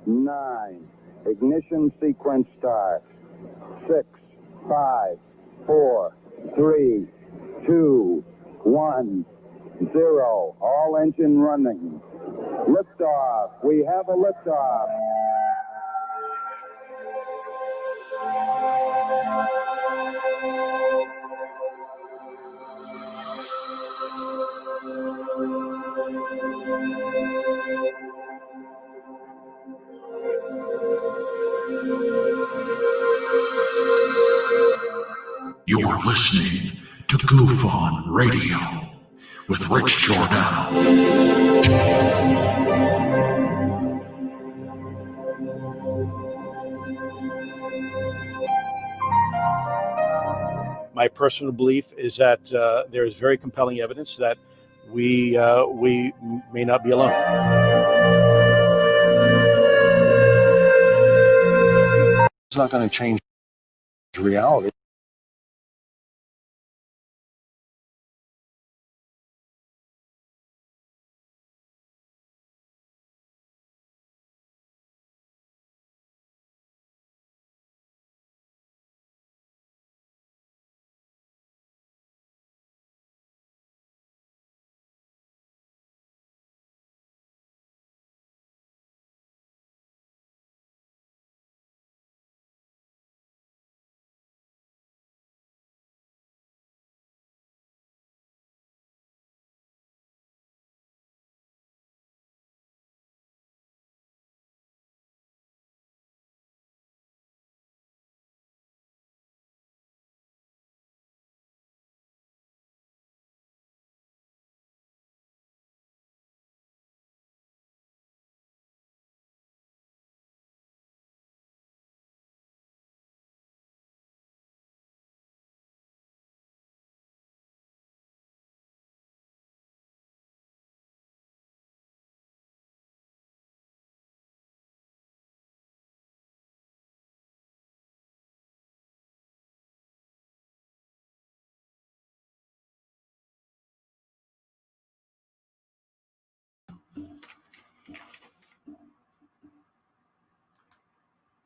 9. Ignition sequence start. 6, 5, 4, 3, 2, 1, 0. All engine running. Liftoff. We have a liftoff. You're listening to GUFON Radio with Rich Giordano. My personal belief is that there is very compelling evidence that we may not be alone. It's not going to change reality.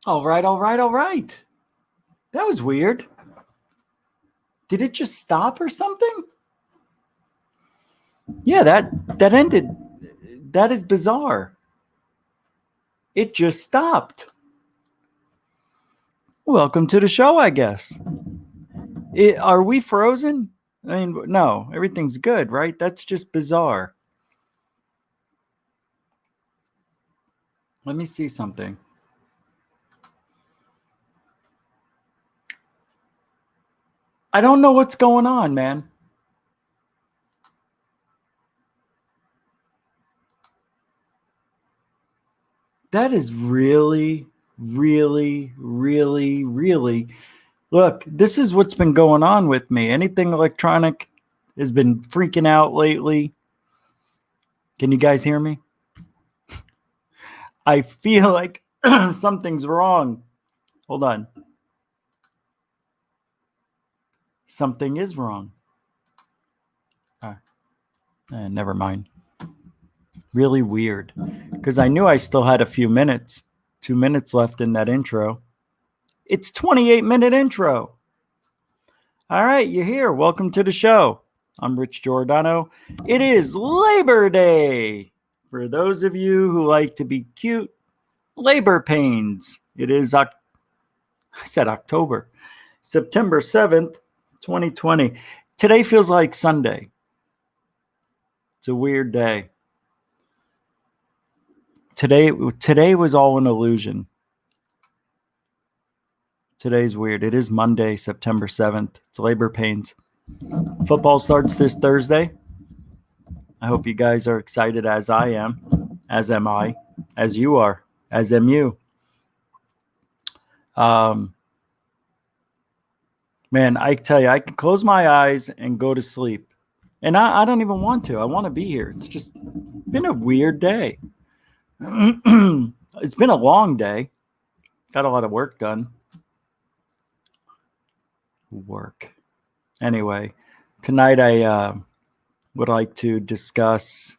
All right. That was weird. Did it just stop or something? Yeah, that ended. That is bizarre. It just stopped. Welcome to the show, I guess. Are we frozen? I mean, no, everything's good, right? That's just bizarre. Let me see something. I don't know what's going on, man. That is really. Look, this is what's been going on with me. Anything electronic has been freaking out lately. Can you guys hear me? I feel like something's wrong. Hold on. Something is wrong. Never mind. Really weird. Because I knew I still had a few minutes. 2 minutes left in that intro. It's 28-minute intro. All right, you're here. Welcome to the show. I'm Rich Giordano. It is Labor Day. For those of you who like to be cute, labor pains. It is, I said October, September 7th, 2020. Today feels like Sunday. It's a weird day. Today was all an illusion. Today's weird. It is Monday, September 7th. It's labor pains. Football starts this Thursday. I hope you guys are excited as I am, as am I, as you are, as am you. Man, I tell you, I can close my eyes and go to sleep. And I don't even want to. I want to be here. It's just been a weird day. It's been a long day. Got a lot of work done. Anyway, tonight I would like to discuss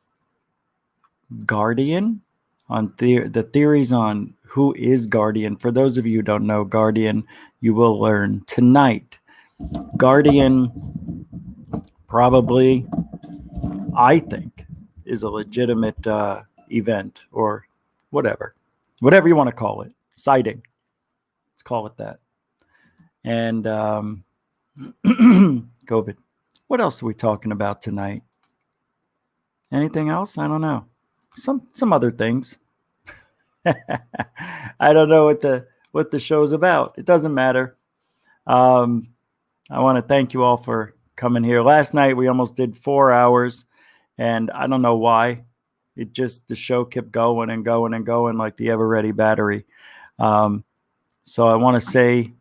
Guardian. on the theories on who is Guardian. For those of you who don't know Guardian, you will learn tonight. Guardian probably, I think, is a legitimate event or whatever you want to call it. Sighting. Let's call it that. And COVID. What else are we talking about tonight? Anything else? I don't know. Some other things. I don't know what the show's about. It doesn't matter. I want to thank you all for coming here. Last night we almost did 4 hours, and I don't know why. The show kept going and going and going like the ever-ready battery. So I want to say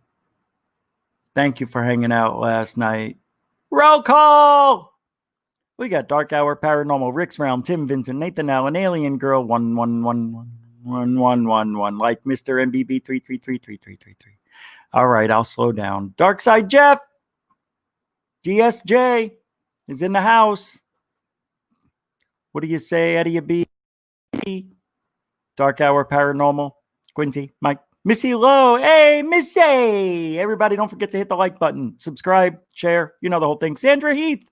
thank you for hanging out last night. Roll call! We got Dark Hour Paranormal, Rick's Realm, Tim Vincent, Nathan Allen, Alien Girl, 1111, like Mr. MBB 3333333. All right, I'll slow down. Dark Side Jeff, DSJ is in the house. What do you say, Eddie B? Dark Hour Paranormal, Quincy, Mike, Missy Lowe. Hey, Missy! Everybody, don't forget to hit the like button, subscribe, share. You know the whole thing. Sandra Heath,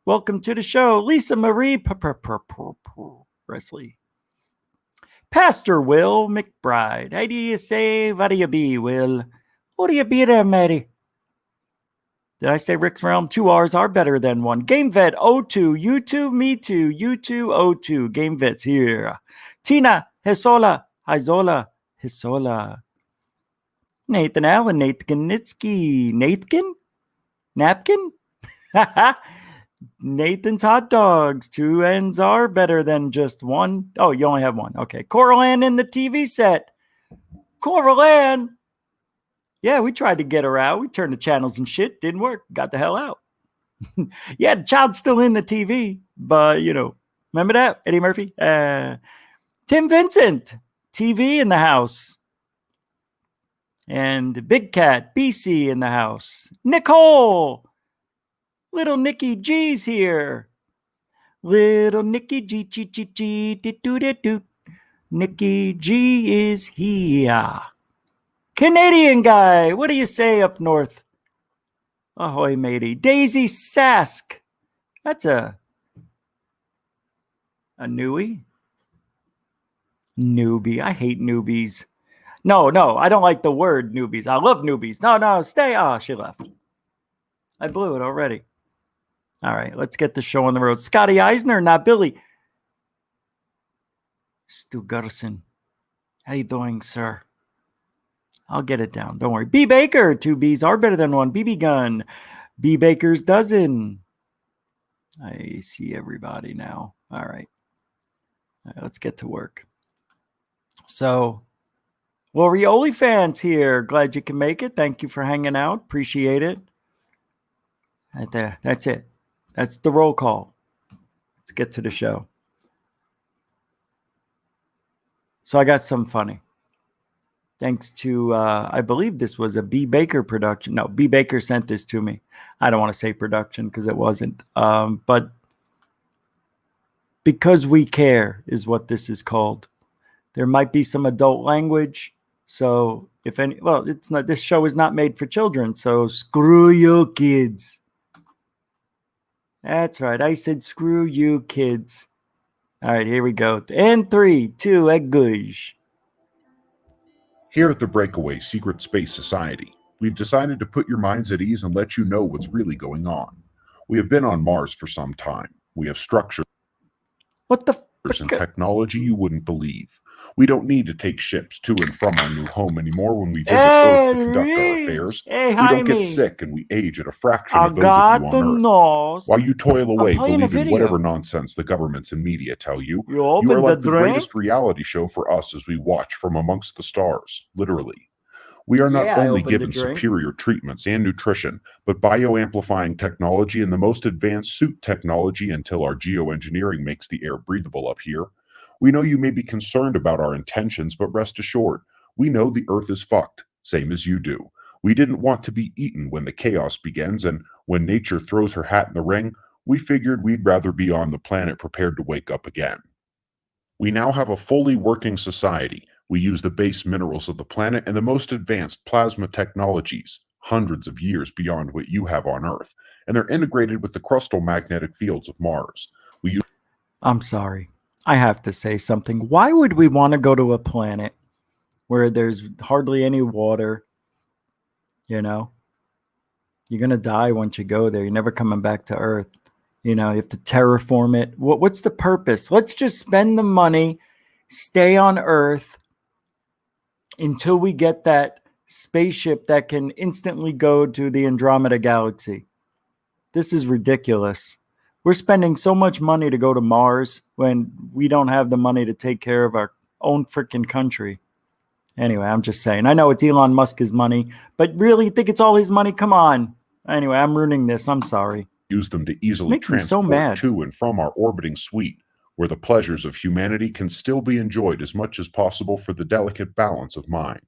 welcome to the show. Lisa Marie Presley. Pastor Will McBride. How do you say, what do you be, Will? What do you be there, Mary? Did I say Rick's Realm? 2 R's are better than one. Game Vet 02. You too, me too. You too, 02. Game Vet's here. Tina Hesola. Hisola. Nathan Allen. Nathan Nitsky. Nathan? Napkin? Nathan's Hot Dogs. 2 N's are better than just one. Oh, you only have one. Okay. Coral Ann in the TV set. Coral Ann. Yeah, we tried to get her out. We turned the channels and shit. Didn't work. Got the hell out. Yeah, the child's still in the TV. But, remember that? Eddie Murphy? Tim Vincent. TV in the house. And Big Cat. BC in the house. Nicole. Little Nikki G's here. Little Nikki G. Nikki G is here. Canadian guy, what do you say up north? Ahoy, matey. Daisy Sask. That's a newie. Newbie. I hate newbies. No, I don't like the word newbies. I love newbies. No, stay. Oh, she left. I blew it already. All right, let's get the show on the road. Scotty Eisner, not Billy. Stu Gutterson. How you doing, sir? I'll get it down. Don't worry. B. Baker. 2 B's are better than one. BB Gun. B. Baker's dozen. I see everybody now. All right. Let's get to work. So, Lori Olifants here. Glad you can make it. Thank you for hanging out. Appreciate it. Right there. That's it. That's the roll call. Let's get to the show. So I got some funny. Thanks to, I believe this was a B. Baker production. No, B. Baker sent this to me. I don't want to say production because it wasn't. But Because We Care is what this is called. There might be some adult language. So it's not, this show is not made for children. So screw you kids. That's right. I said screw you kids. All right, here we go. And 3, 2, eggush. Here at the Breakaway Secret Space Society, we've decided to put your minds at ease and let you know what's really going on. We have been on Mars for some time. We have structures and technology you wouldn't believe. We don't need to take ships to and from our new home anymore when we visit Earth to conduct our affairs. We don't get sick and we age at a fraction of those of you on Earth. While you toil away believing whatever nonsense the governments and media tell you, you are like the greatest reality show for us as we watch from amongst the stars, literally. We are not only given superior treatments and nutrition, but bioamplifying technology and the most advanced suit technology until our geoengineering makes the air breathable up here. We know you may be concerned about our intentions, but rest assured, we know the Earth is fucked, same as you do. We didn't want to be eaten when the chaos begins, and when nature throws her hat in the ring, we figured we'd rather be on the planet prepared to wake up again. We now have a fully working society. We use the base minerals of the planet and the most advanced plasma technologies, hundreds of years beyond what you have on Earth, and they're integrated with the crustal magnetic fields of Mars. We use I'm sorry. I have to say something. Why would we want to go to a planet where there's hardly any water? You know, you're going to die once you go there. You're never coming back to Earth. You know, you have to terraform it. What's the purpose? Let's just spend the money, stay on Earth until we get that spaceship that can instantly go to the Andromeda Galaxy. This is ridiculous. We're spending so much money to go to Mars when we don't have the money to take care of our own freaking country. Anyway, I'm just saying. I know it's Elon Musk's money, but really, you think it's all his money? Come on. Anyway, I'm ruining this. I'm sorry. Use them to easily transport to and from our orbiting suite, where the pleasures of humanity can still be enjoyed as much as possible for the delicate balance of mind.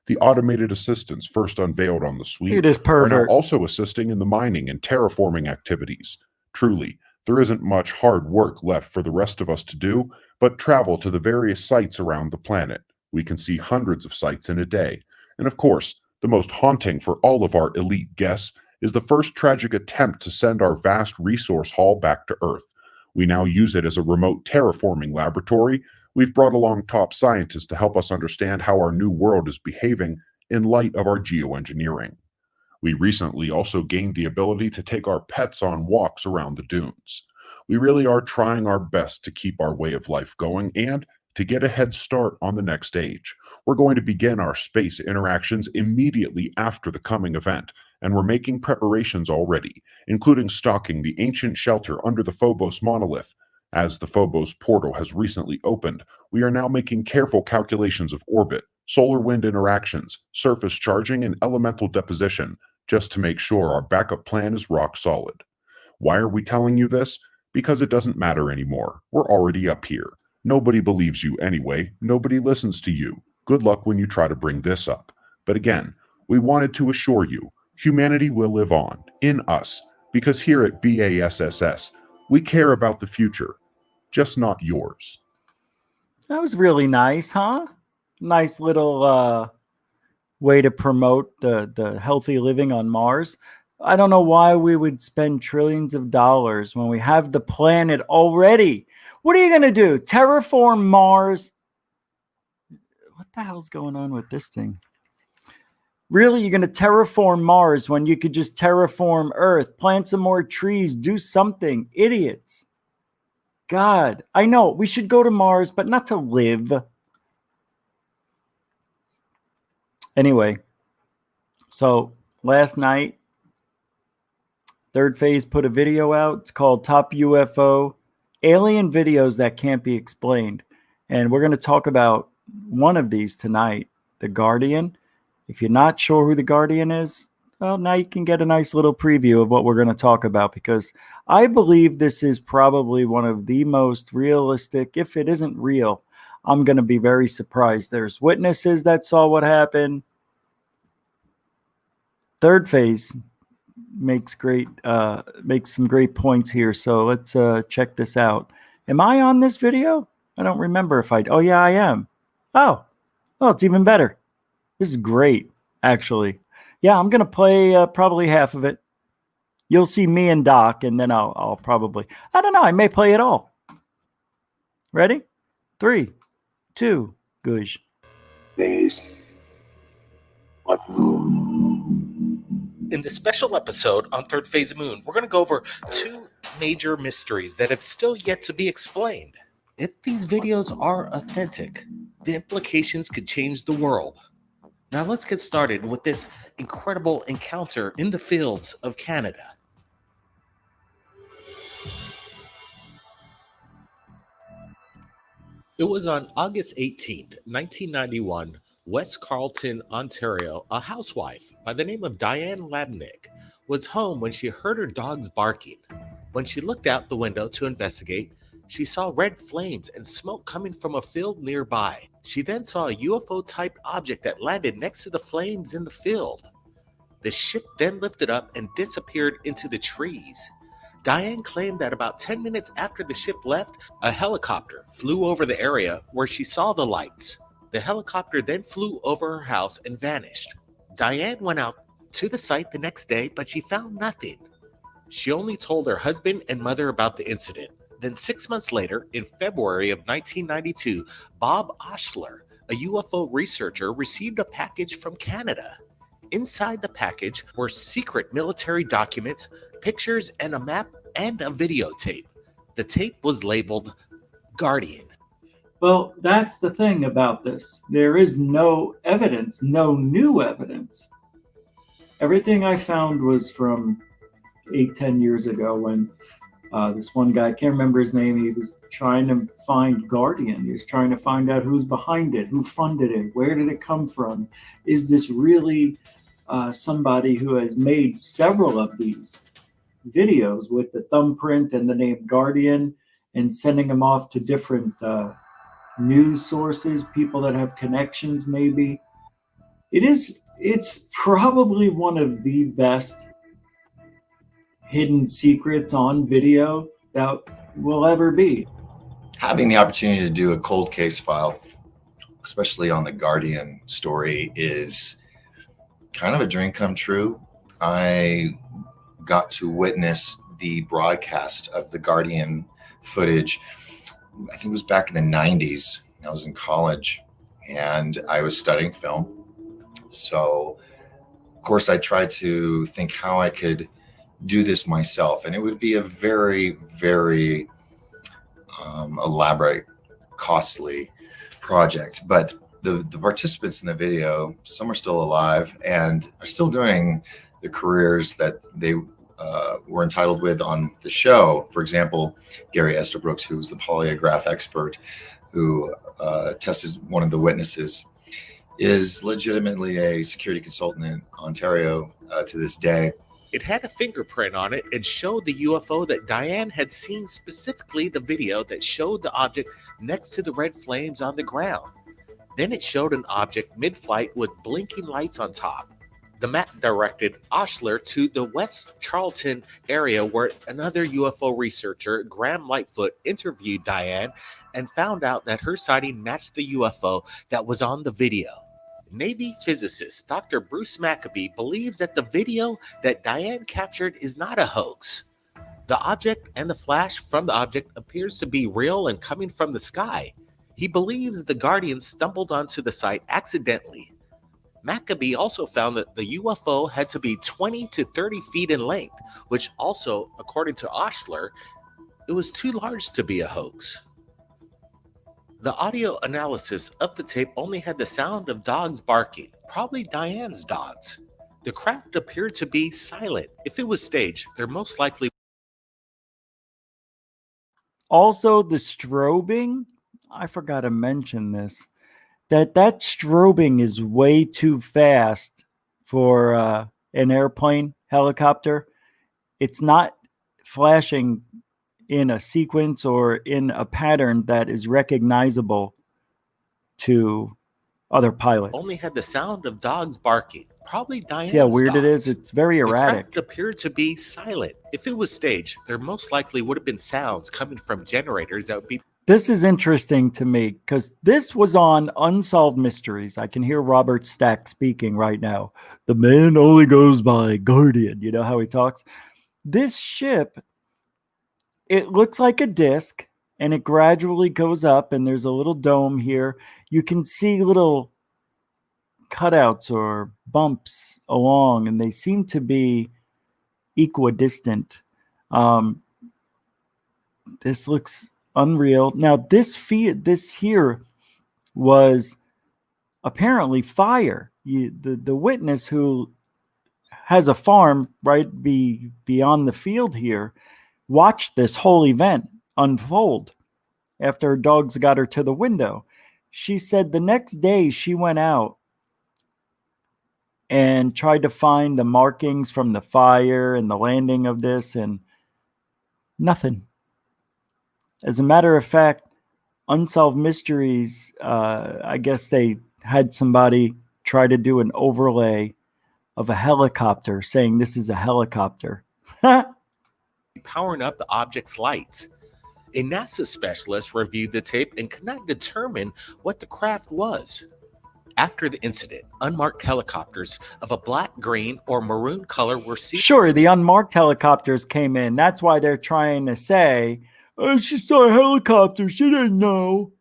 The automated assistants first unveiled on the suite are now also assisting in the mining and terraforming activities. Truly, there isn't much hard work left for the rest of us to do, but travel to the various sites around the planet. We can see hundreds of sites in a day. And of course, the most haunting for all of our elite guests is the first tragic attempt to send our vast resource haul back to Earth. We now use it as a remote terraforming laboratory. We've brought along top scientists to help us understand how our new world is behaving in light of our geoengineering. We recently also gained the ability to take our pets on walks around the dunes. We really are trying our best to keep our way of life going and to get a head start on the next stage. We're going to begin our space interactions immediately after the coming event, and we're making preparations already, including stocking the ancient shelter under the Phobos monolith. As the Phobos portal has recently opened, we are now making careful calculations of orbit, solar wind interactions, surface charging, and elemental deposition, just to make sure our backup plan is rock solid. Why are we telling you this? Because it doesn't matter anymore. We're already up here. Nobody believes you anyway. Nobody listens to you. Good luck when you try to bring this up. But again, we wanted to assure you, humanity will live on, in us, because here at BASSS, we care about the future, just not yours. That was really nice, huh? Nice little way to promote the healthy living on Mars. I don't know why we would spend trillions of dollars when we have the planet already. What are you going to do? Terraform Mars? What the hell's going on with this thing? Really, you're going to terraform Mars when you could just terraform Earth, plant some more trees, do something. Idiots. God, I know we should go to Mars, but not to live. Anyway, so last night, Third Phase put a video out. It's called Top UFO Alien Videos That Can't Be Explained. And we're going to talk about one of these tonight, The Guardian. If you're not sure who The Guardian is, well, now you can get a nice little preview of what we're going to talk about, because I believe this is probably one of the most realistic. If it isn't real, I'm going to be very surprised. There's witnesses that saw what happened. Third Phase makes some great points here. So let's check this out. Am I on this video? I don't remember if oh yeah, I am. Oh, it's even better. This is great, actually. Yeah, I'm going to play probably half of it. You'll see me and Doc, and then I'll probably, I don't know, I may play it all. Ready? 3, 2, goosh. Phase. What In this special episode on Third Phase of Moon, we're going to go over 2 major mysteries that have still yet to be explained. If these videos are authentic, the implications could change the world. Now let's get started with this incredible encounter in the fields of Canada. It was on August 18th, 1991, West Carleton, Ontario. A housewife by the name of Diane Labnick was home when she heard her dogs barking. When she looked out the window to investigate, she saw red flames and smoke coming from a field nearby. She then saw a UFO-type object that landed next to the flames in the field. The ship then lifted up and disappeared into the trees. Diane claimed that about 10 minutes after the ship left, a helicopter flew over the area where she saw the lights. The helicopter then flew over her house and vanished. Diane went out to the site the next day, but she found nothing. She only told her husband and mother about the incident. Then 6 months later, in February of 1992, Bob Oshler, a UFO researcher, received a package from Canada. Inside the package were secret military documents, pictures, and a map and a videotape. The tape was labeled Guardian. Well, that's the thing about this. There is no evidence, no new evidence. Everything I found was from 8-10 years ago when this one guy, I can't remember his name, he was trying to find Guardian. He was trying to find out who's behind it, who funded it, where did it come from? Is this really somebody who has made several of these videos with the thumbprint and the name Guardian and sending them off to different news sources, people that have connections maybe? It's probably one of the best hidden secrets on video that will ever be. Having the opportunity to do a cold case file, especially on the Guardian story, is kind of a dream come true. I got to witness the broadcast of the Guardian footage. I think it was back in the 90s. I was in college and I was studying film. So, of course, I tried to think how I could do this myself, and it would be a very, very elaborate, costly project. But the participants in the video, some are still alive and are still doing the careers that they were entitled with on the show. For example, Gary Estabrooks, who was the polygraph expert who tested one of the witnesses, is legitimately a security consultant in Ontario to this day. It had a fingerprint on it and showed the UFO that Diane had seen, specifically the video that showed the object next to the red flames on the ground. Then it showed an object mid-flight with blinking lights on top. The map directed Oshler to the West Charlton area where another UFO researcher, Graham Lightfoot, interviewed Diane and found out that her sighting matched the UFO that was on the video. Navy physicist Dr. Bruce Maccabee believes that the video that Diane captured is not a hoax. The object and the flash from the object appears to be real and coming from the sky. He believes the Guardian stumbled onto the site accidentally. Maccabee also found that the UFO had to be 20 to 30 feet in length, which also, according to Oshler, it was too large to be a hoax. The audio analysis of the tape only had the sound of dogs barking, probably Diane's dogs. The craft appeared to be silent. If it was staged, they're most likely. Also, the strobing, I forgot to mention this, that strobing is way too fast for an airplane, helicopter. It's not flashing in a sequence or in a pattern that is recognizable to other pilots. Only had the sound of dogs barking, probably Diane's See how weird dogs. it is? It's very erratic. The craft appeared to be silent. If it was staged, there most likely would have been sounds coming from generators that would be. This is interesting to me because this was on Unsolved Mysteries. I can hear Robert Stack speaking right now. The man only goes by Guardian. You know how he talks? This ship, it looks like a disc and it gradually goes up and there's a little dome here. You can see little cutouts or bumps along and they seem to be equidistant. This looks unreal. Now this here was apparently fire. The witness who has a farm right beyond the field here watched this whole event unfold after her dogs got her to the window. She said the next day she went out and tried to find the markings from the fire and the landing of this and nothing. As a matter of fact, Unsolved Mysteries, I guess they had somebody try to do an overlay of a helicopter saying this is a helicopter. powering up the object's lights. A NASA specialist reviewed the tape and could not determine what the craft was. After the incident, unmarked helicopters of a black, green, or maroon color were seen. Sure, the unmarked helicopters came in. That's why they're trying to say, oh, she saw a helicopter. She didn't know.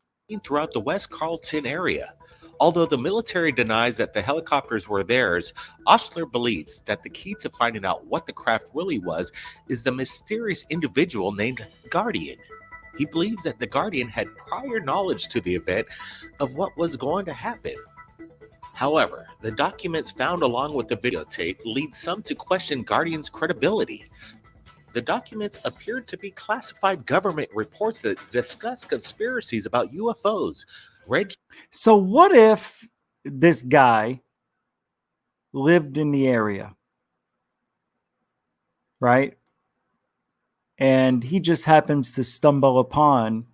Throughout the West Carlton area. Although the military denies that the helicopters were theirs, Osler believes that the key to finding out what the craft really was is the mysterious individual named Guardian. He believes that the Guardian had prior knowledge to the event of what was going to happen. However, the documents found along with the videotape lead some to question Guardian's credibility. The documents appear to be classified government reports that discuss conspiracies about UFOs. So what if this guy lived in the area, right? And he just happens to stumble upon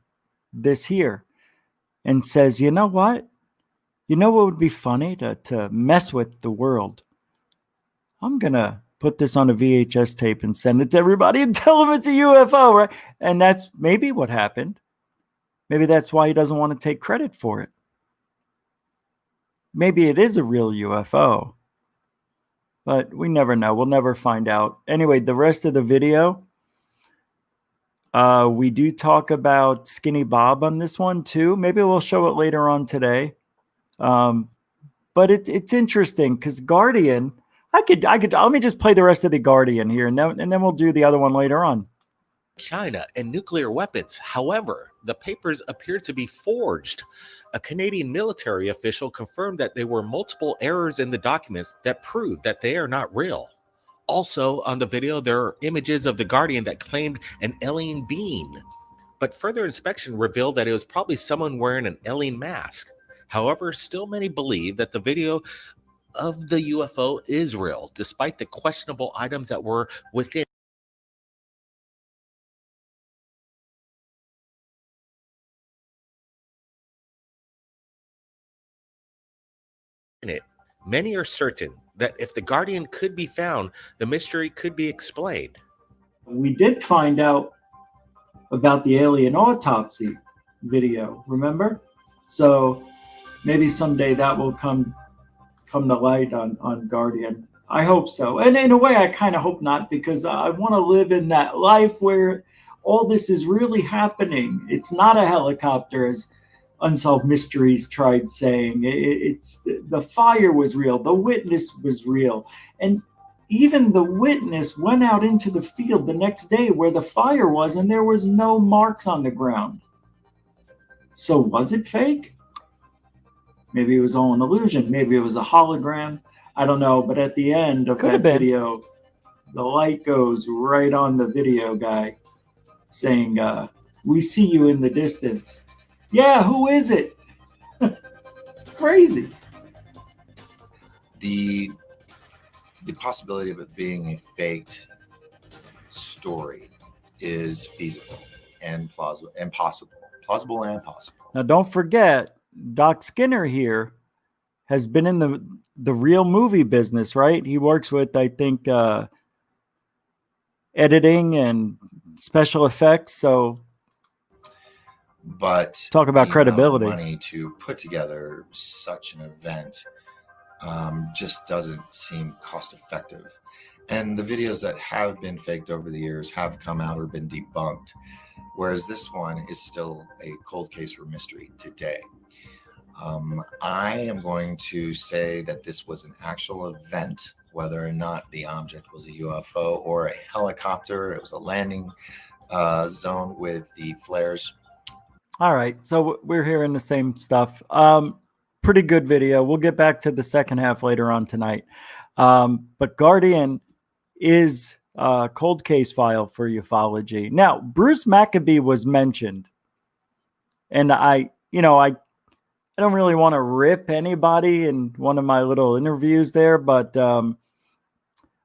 this here and says, you know what? You know what would be funny to mess with the world? I'm going to put this on a VHS tape and send it to everybody and tell them it's a UFO, right? And that's maybe what happened. Maybe that's why he doesn't want to take credit for it. Maybe it is a real UFO. But we never know. We'll never find out. Anyway, the rest of the video, we do talk about Skinny Bob on this one too. Maybe we'll show it later on today. But it's interesting because Guardian, I could let me just play the rest of the Guardian here and then we'll do the other one later on. China and nuclear weapons. However, the papers appear to be forged. A Canadian military official confirmed that there were multiple errors in the documents that prove that they are not real. Also, on the video, there are images of the Guardian that claimed an alien being, but further inspection revealed that it was probably someone wearing an alien mask. However, still many believe that the video of the UFO is real, despite the questionable items that were within it. Many are certain that if the Guardian could be found, the mystery could be explained. We did find out about the alien autopsy video, remember? So maybe someday that will come to light on Guardian. I hope so. And in a way, I kind of hope not, because I want to live in that life where all this is really happening. It's not a helicopter, as Unsolved Mysteries tried saying. It's the fire was real. The witness was real. And even the witness went out into the field the next day where the fire was, and there was no marks on the ground. So was it fake? Maybe it was all an illusion. Maybe it was a hologram. I don't know. But at the end of that video, the light goes right on the video guy saying, we see you in the distance. Yeah, who is it? It's crazy. The possibility of it being a faked story is feasible and plausible and possible. Plausible and possible. Now, don't forget, Doc Skinner here has been in the real movie business, right? He works with, I think, editing and special effects. So, but talk about credibility. Money to put together such an event just doesn't seem cost effective. And the videos that have been faked over the years have come out or been debunked, whereas this one is still a cold case or mystery today. I am going to say that this was an actual event, whether or not the object was a UFO or a helicopter. It was a landing zone with the flares. All right, so we're hearing the same stuff. Pretty good video. We'll get back to the second half later on tonight. But Guardian is a cold case file for ufology. Now, Bruce Maccabee was mentioned. And I don't really want to rip anybody in one of my little interviews there, but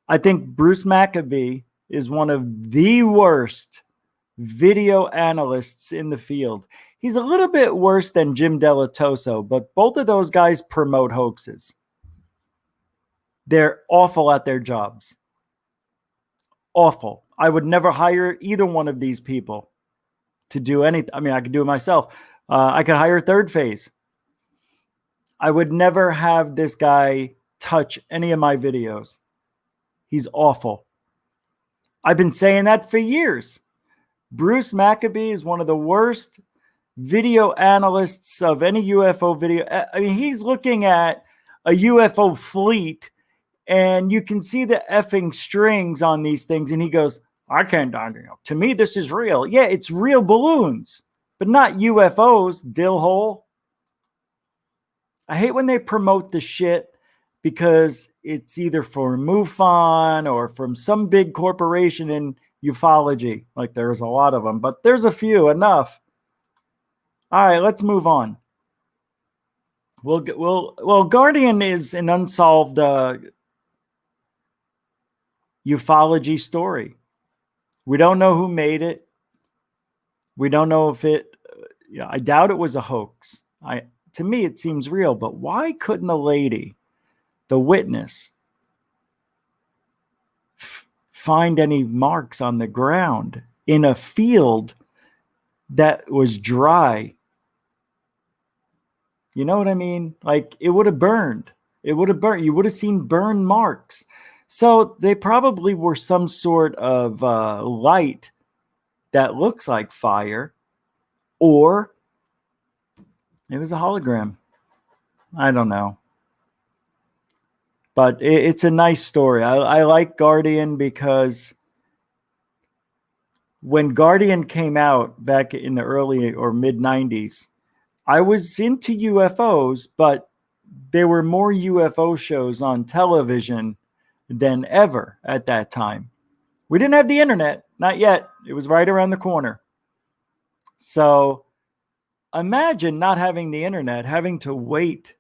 I think Bruce Maccabee is one of the worst video analysts in the field. He's a little bit worse than Jim Delatoso, but both of those guys promote hoaxes. They're awful at their jobs. Awful. I would never hire either one of these people to do anything. I mean, I could do it myself. I could hire Third Phase. I would never have this guy touch any of my videos. He's awful. I've been saying that for years. Bruce Maccabee is one of the worst video analysts of any UFO video. I mean, he's looking at a UFO fleet and you can see the effing strings on these things. And he goes, I can't, to me, this is real. Yeah, it's real balloons, but not UFOs, dillhole. I hate when they promote the shit because it's either for MUFON or from some big corporation in ufology. Like there's a lot of them, but there's a few, enough. All right, let's move on. Well, Guardian is an unsolved ufology story. We don't know who made it. We don't know if it. I doubt it was a hoax. To me, it seems real. But why couldn't the lady, the witness, find any marks on the ground in a field that was dry? You know what I mean? Like it would have burned. It would have burnt. You would have seen burn marks. So they probably were some sort of light that looks like fire, or it was a hologram. I don't know. But it's a nice story. I like Guardian because when Guardian came out back in the early or mid 90s, I was into UFOs, but there were more UFO shows on television than ever at that time. We didn't have the internet, not yet. It was right around the corner. So imagine not having the internet, having to wait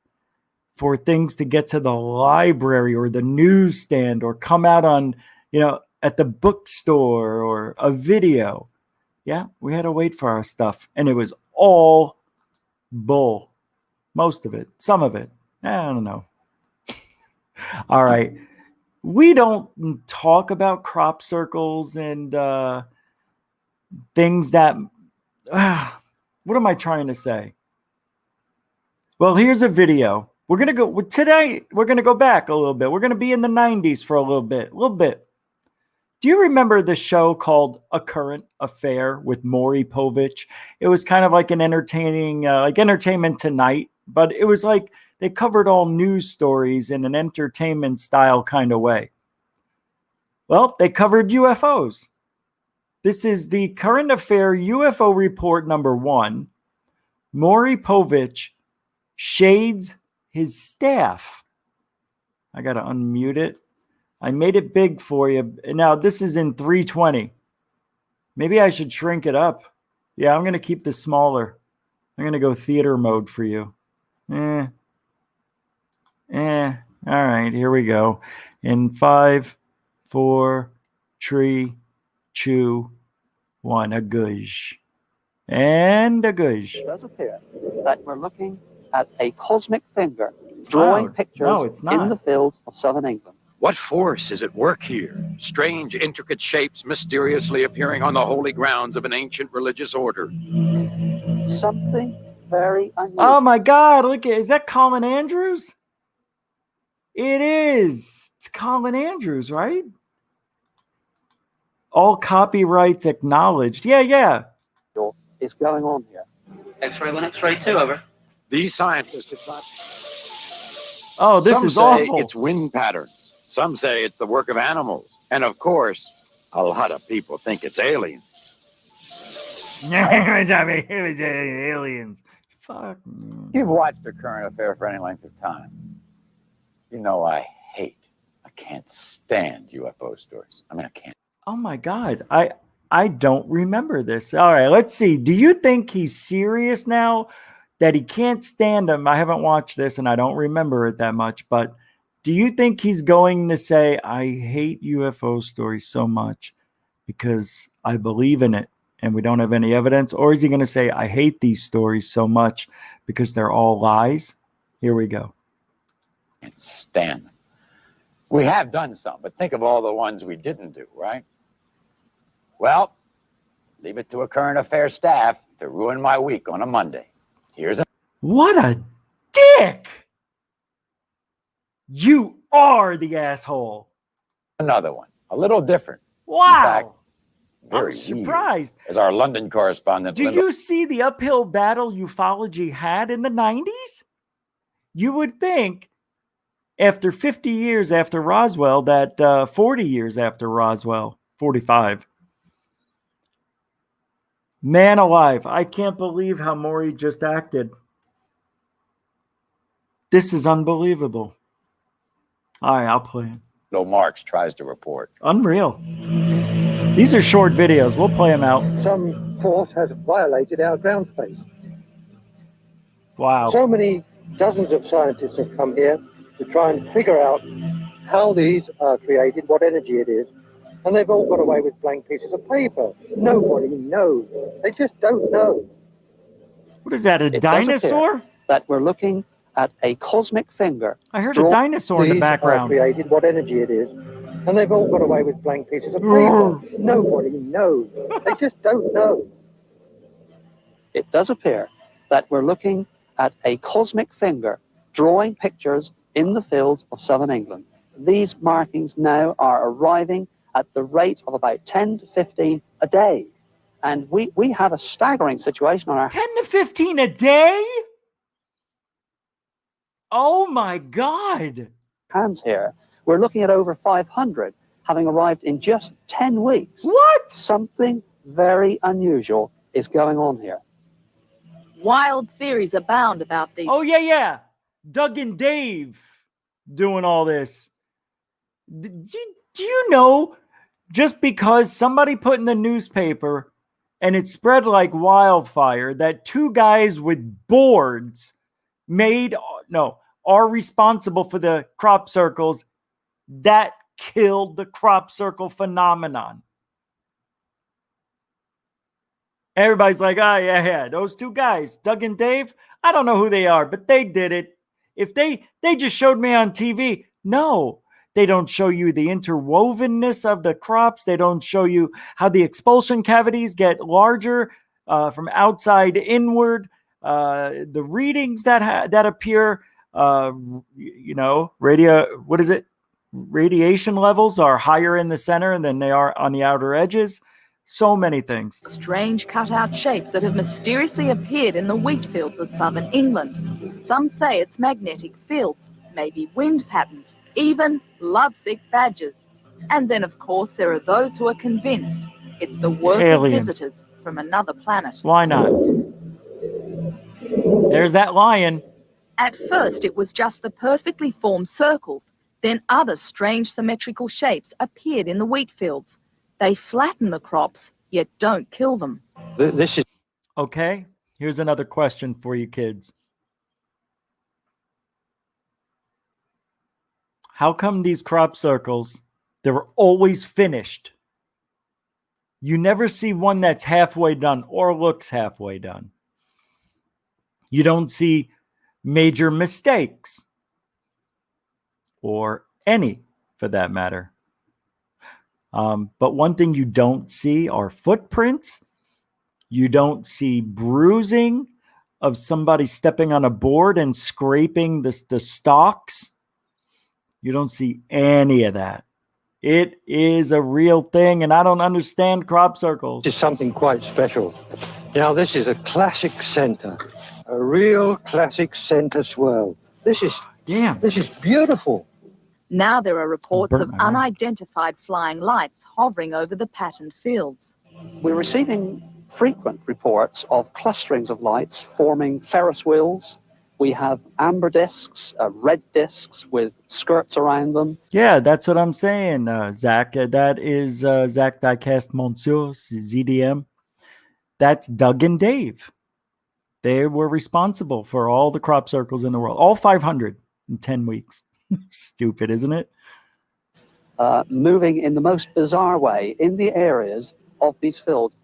for things to get to the library or the newsstand or come out on, at the bookstore or a video. Yeah, we had to wait for our stuff. And it was all bull. Most of it. Some of it. I don't know. All right. We don't talk about crop circles and things that... what am I trying to say? Well, here's a video. We're going to go... Today, we're going to go back a little bit. We're going to be in the 90s for a little bit. Do you remember the show called A Current Affair with Maury Povich? It was kind of like an entertaining, like Entertainment Tonight, but it was like they covered all news stories in an entertainment style kind of way. Well, they covered UFOs. This is the Current Affair UFO Report number 1. Maury Povich shades his staff. I got to unmute it. I made it big for you. Now, this is in 320. Maybe I should shrink it up. Yeah, I'm going to keep this smaller. I'm going to go theater mode for you. All right, here we go. In 5, 4, 3, 2, 1. A gush. And a gush. It does appear that we're looking at a cosmic finger drawing pictures in the fields of southern England. What force is at work here? Strange, intricate shapes mysteriously appearing on the holy grounds of an ancient religious order. Something very unusual. Oh my God, look, is that Colin Andrews? It is. It's Colin Andrews, right? All copyrights acknowledged. Yeah. What is going on here? X-ray 1, X-ray 2, over. These scientists have got... Oh, this is awful. Some say it's wind patterns. Some say it's the work of animals. And of course, a lot of people think it's aliens. It was aliens. Fuck. You've watched The Current Affair for any length of time. You know I can't stand UFO stories. I can't. Oh my God. I don't remember this. All right, let's see. Do you think he's serious now that he can't stand them? I haven't watched this and I don't remember it that much, but do you think he's going to say, I hate UFO stories so much because I believe in it and we don't have any evidence? Or is he going to say, I hate these stories so much because they're all lies? Here we go. Can't stand them. We have done some, but think of all the ones we didn't do, right? Well, leave it to a current affairs staff to ruin my week on a Monday. Here's a... What a dick! You are the asshole. another one, a little different. Wow. In fact, very I'm surprised. Weird, as our London correspondent... Do you see the uphill battle ufology had in the 90s? You would think after 50 years after Roswell that 40 years after Roswell, 45. Man alive, I can't believe how Maury just acted. This is unbelievable. All right, I'll play it. Marx tries to report. Unreal. These are short videos. We'll play them out. Some force has violated our ground space. Wow. So many dozens of scientists have come here to try and figure out how these are created, what energy it is, and they've all got away with blank pieces of paper. Nobody knows. They just don't know. What is that, a dinosaur? That we're looking at a cosmic finger. I heard a dinosaur in the background. These are created, what energy it is, and they've all got away with blank pieces of paper. Nobody knows. They just don't know. It does appear that we're looking at a cosmic finger drawing pictures in the fields of southern England. These markings now are arriving at the rate of about 10 to 15 a day. And we have a staggering situation on our... 10 to 15 a day? Oh my God. ...hands here. We're looking at over 500 having arrived in just 10 weeks. What? Something very unusual is going on here. Wild theories abound about these. Oh, yeah. Doug and Dave doing all this. Do you know, just because somebody put in the newspaper and it spread like wildfire that two guys with boards are responsible for the crop circles, that killed the crop circle phenomenon. Everybody's like, oh, yeah, those two guys, Doug and Dave, I don't know who they are, but they did it. If they just showed me on TV, no, they don't show you the interwovenness of the crops. They don't show you how the expulsion cavities get larger from outside inward. The readings that appear, radiation levels are higher in the center than they are on the outer edges. So many things. Strange cutout shapes that have mysteriously appeared in the wheat fields of southern England. Some say it's magnetic fields, maybe wind patterns, even lovesick badgers. And then, of course, there are those who are convinced it's the work aliens. of visitors from another planet. Why not? There's that lion. At first, it was just the perfectly formed circles. Then other strange symmetrical shapes appeared in the wheat fields. They flatten the crops, yet don't kill them. This is... Okay, here's another question for you kids. How come these crop circles, they're always finished? You never see one that's halfway done or looks halfway done. You don't see major mistakes, or any for that matter. But one thing you don't see are footprints. You don't see bruising of somebody stepping on a board and scraping the stalks. You don't see any of that. It is a real thing, and I don't understand crop circles. This is something quite special. Now, this is a classic center, a real classic center swirl. This is beautiful. Now there are reports of unidentified flying lights hovering over the patterned fields. We're receiving frequent reports of clusterings of lights forming Ferris wheels. We have amber discs, red discs with skirts around them. Yeah, that's what I'm saying, Zach. That is Zach Diecast Monsieur, ZDM. That's Doug and Dave. They were responsible for all the crop circles in the world, all 500 in 10 weeks. Stupid, isn't it? Moving in the most bizarre way in the areas of these fields.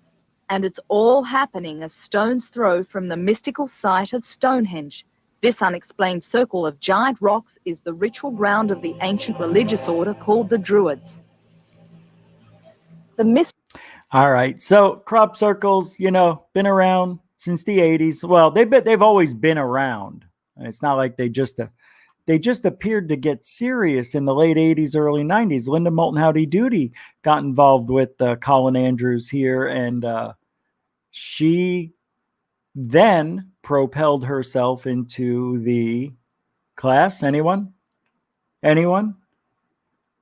And it's all happening a stone's throw from the mystical site of Stonehenge. This unexplained circle of giant rocks is the ritual ground of the ancient religious order called the Druids. All right. So crop circles, been around since the 80s. Well, they've always been around. It's not like they just appeared to get serious in the late 80s, early 90s. Linda Moulton Howdy Doody got involved with Colin Andrews here, and she then propelled herself into the class. Anyone?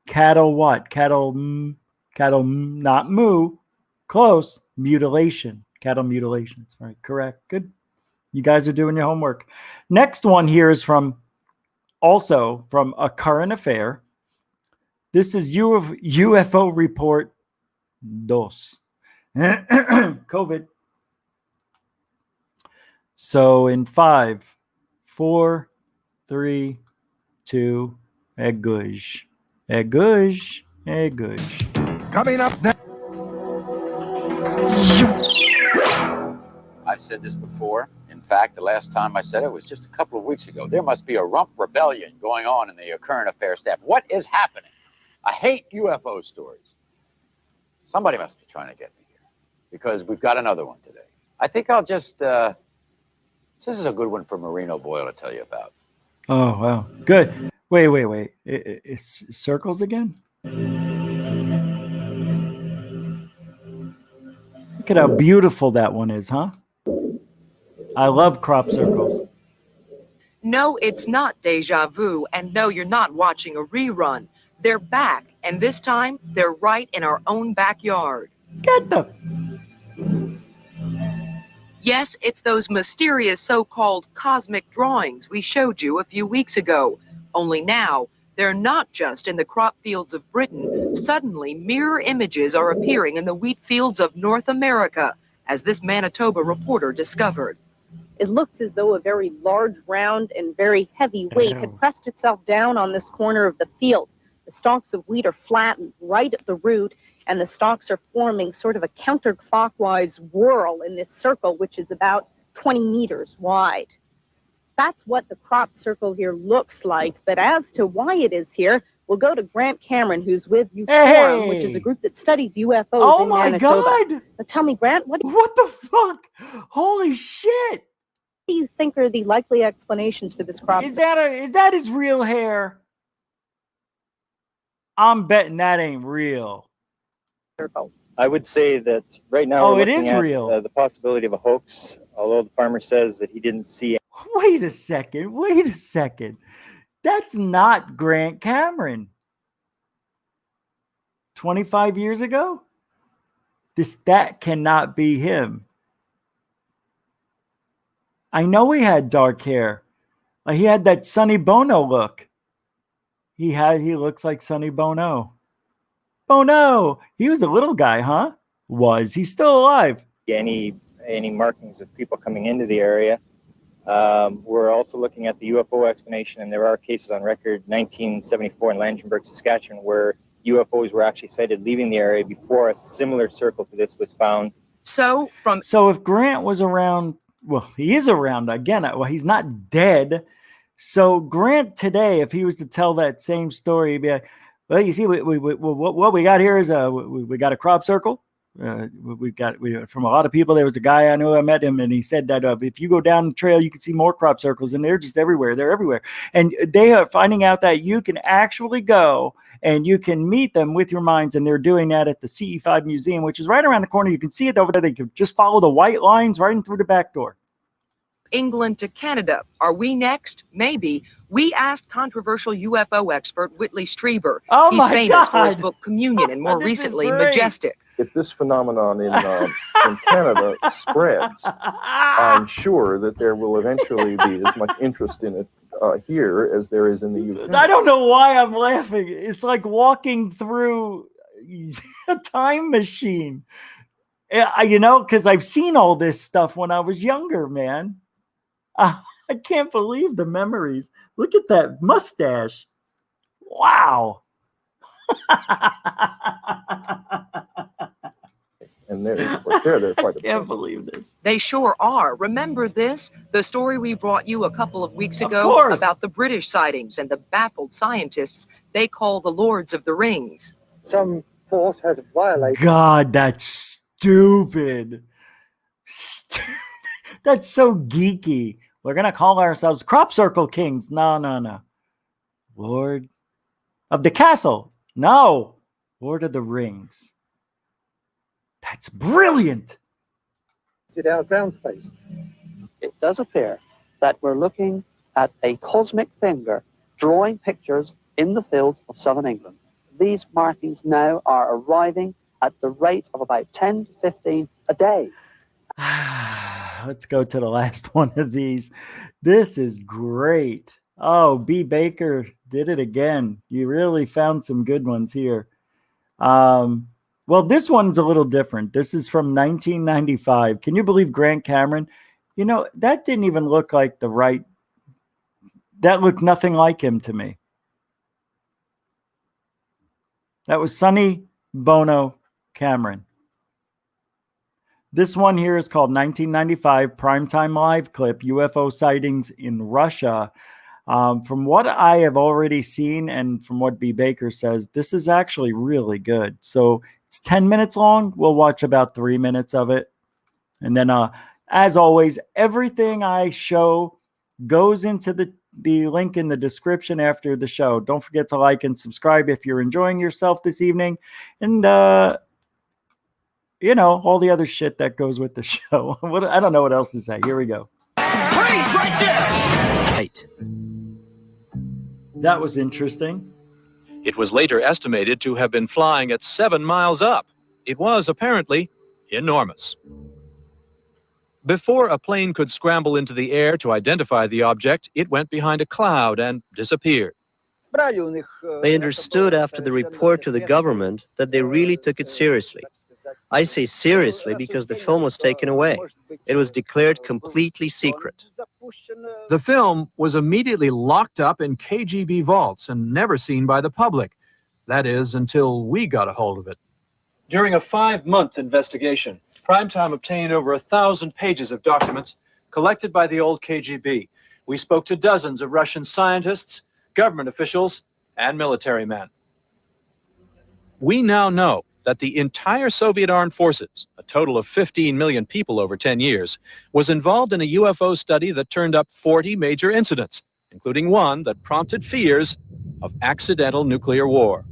Cattle what? Cattle not moo. Close. Mutilation. Cattle mutilations. All right, correct. Good. You guys are doing your homework. Next one here is also from A Current Affair. This is UFO Report 2. COVID. So in 5, 4, 3, 2, Eguj. Coming up next. I've said this before. In fact, the last time I said it was just a couple of weeks ago. There must be a rump rebellion going on in the current affairs staff. What is happening? I hate UFO stories. Somebody must be trying to get me here because we've got another one today. I think I'll just, this is a good one for Marino Boyle to tell you about. Oh, wow. Good. Wait. It's circles again? Look at how beautiful that one is, huh? I love crop circles. No, it's not deja vu, and no, you're not watching a rerun. They're back, and this time, they're right in our own backyard. Get them! Yes, it's those mysterious so-called cosmic drawings we showed you a few weeks ago. Only now, they're not just in the crop fields of Britain. Suddenly, mirror images are appearing in the wheat fields of North America, as this Manitoba reporter discovered. It looks as though a very large, round, and very heavy weight had pressed itself down on this corner of the field. The stalks of wheat are flattened right at the root, and the stalks are forming sort of a counterclockwise whirl in this circle, which is about 20 meters wide. That's what the crop circle here looks like. But as to why it is here, we'll go to Grant Cameron, who's with GUFON, which is a group that studies UFOs in Manitoba. Oh, my God! Now tell me, Grant, what the fuck? Holy shit! do you think are the likely explanations for this crop? Is that his real hair? I'm betting that ain't real. I would say that right now we're it looking is at real. the possibility of a hoax, although the farmer says that he didn't see it. Wait a second. That's not Grant Cameron. 25 years ago? That cannot be him. I know he had dark hair. He had that Sonny Bono look. He looks like Sonny Bono. Bono! He was a little guy, huh? He's still alive. Any markings of people coming into the area. We're also looking at the UFO explanation, and there are cases on record, 1974 in Langenburg, Saskatchewan, where UFOs were actually sighted leaving the area before a similar circle to this was found. So if Grant was around, well, he is around again. Well, he's not dead. So Grant today, if he was to tell that same story, he'd be like, well, you see, what we got here is we got a crop circle. We from a lot of people. There was a guy I know, I met him, and he said that if you go down the trail, you can see more crop circles, and they're just everywhere. They're everywhere. And they are finding out that you can actually go and you can meet them with your minds, and they're doing that at the CE5 Museum, which is right around the corner. You can see it over there. They could just follow the white lines right in through the back door. England to Canada. Are we next? Maybe. We asked controversial UFO expert Whitley Strieber. Oh, He's famous for his book Communion and more recently Majestic. If this phenomenon in Canada spreads, I'm sure that there will eventually be as much interest in it here as there is in the UK. I don't know why I'm laughing. It's like walking through a time machine. Because I've seen all this stuff when I was younger, man. I can't believe the memories. Look at that mustache. Wow. And they're quite I can't believe this. They sure are. Remember this? The story we brought you a couple of weeks ago course. About the British sightings and the baffled scientists they call the Lords of the Rings. Some force has violated. God, that's stupid. That's so geeky. We're going to call ourselves Crop Circle Kings. No. Lord of the Castle. No. Lord of the Rings. That's brilliant. Our ground space. It does appear that we're looking at a cosmic finger drawing pictures in the fields of southern England. These markings now are arriving at the rate of about 10 to 15 a day. Let's go to the last one of these. This is great. Oh, B. Baker did it again. You really found some good ones here. Well, this one's a little different. This is from 1995. Can you believe Grant Cameron? You know, that didn't even look like the right. That looked nothing like him to me. That was Sonny Bono Cameron. This one here is called 1995 Primetime Live Clip, UFO Sightings in Russia. From what I have already seen and from what B. Baker says, this is actually really good. So it's 10 minutes long. We'll watch about 3 minutes of it. And then, as always, everything I show goes into the link in the description after the show. Don't forget to like and subscribe if you're enjoying yourself this evening. And, you know, all the other shit that goes with the show. I don't know what else to say. Here we go. Freeze right there! Right. That was interesting. It was later estimated to have been flying at 7 miles up. It was apparently enormous. Before a plane could scramble into the air to identify the object, it went behind a cloud and disappeared. They understood after the report to the government that they really took it seriously. I say seriously because the film was taken away. It was declared completely secret. The film was immediately locked up in KGB vaults and never seen by the public. That is, until we got a hold of it. During a 5-month investigation, Primetime obtained over 1,000 pages of documents collected by the old KGB. We spoke to dozens of Russian scientists, government officials, and military men. We now know that the entire Soviet armed forces, a total of 15 million people over 10 years, was involved in a UFO study that turned up 40 major incidents, including one that prompted fears of accidental nuclear war.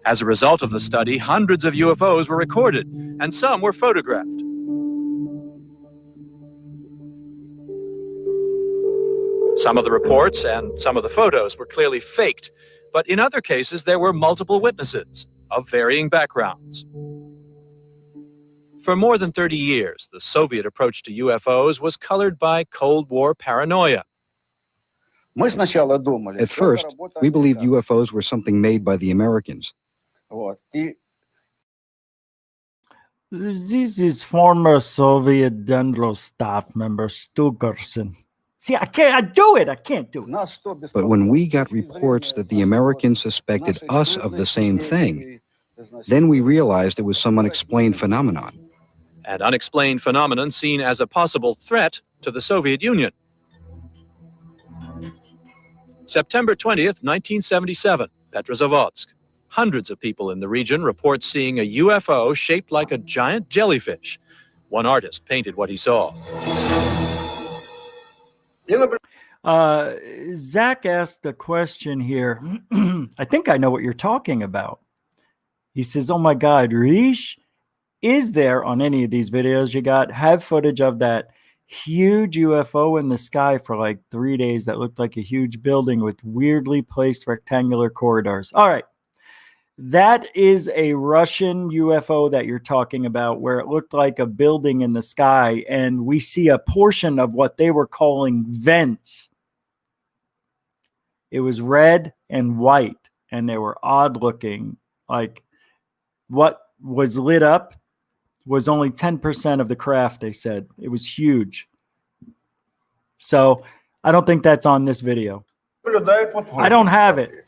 As a result of the study, hundreds of UFOs were recorded, and some were photographed. Some of the reports and some of the photos were clearly faked, but in other cases there were multiple witnesses of varying backgrounds. For more than 30 years, the Soviet approach to UFOs was colored by Cold War paranoia. At first, we believed UFOs were something made by the Americans. This is former Soviet General Staff member Stugerson. See, I can't do it. I can't do it. But when we got reports that the Americans suspected us of the same thing, then we realized it was some unexplained phenomenon. An unexplained phenomenon seen as a possible threat to the Soviet Union. September 20th, 1977, Petrozavodsk. Hundreds of people in the region report seeing a UFO shaped like a giant jellyfish. One artist painted what he saw. Zach asked a question here. I think I know what you're talking about. He says, oh my God, Rish, is there on any of these videos you got, have footage of that huge UFO in the sky for like 3 days that looked like a huge building with weirdly placed rectangular corridors? All right. That is a Russian UFO that you're talking about, where it looked like a building in the sky, and we see a portion of what they were calling vents. It was red and white, and they were odd looking. Like what was lit up was only 10% of the craft, they said. It was huge. So I don't think that's on this video. I don't have it.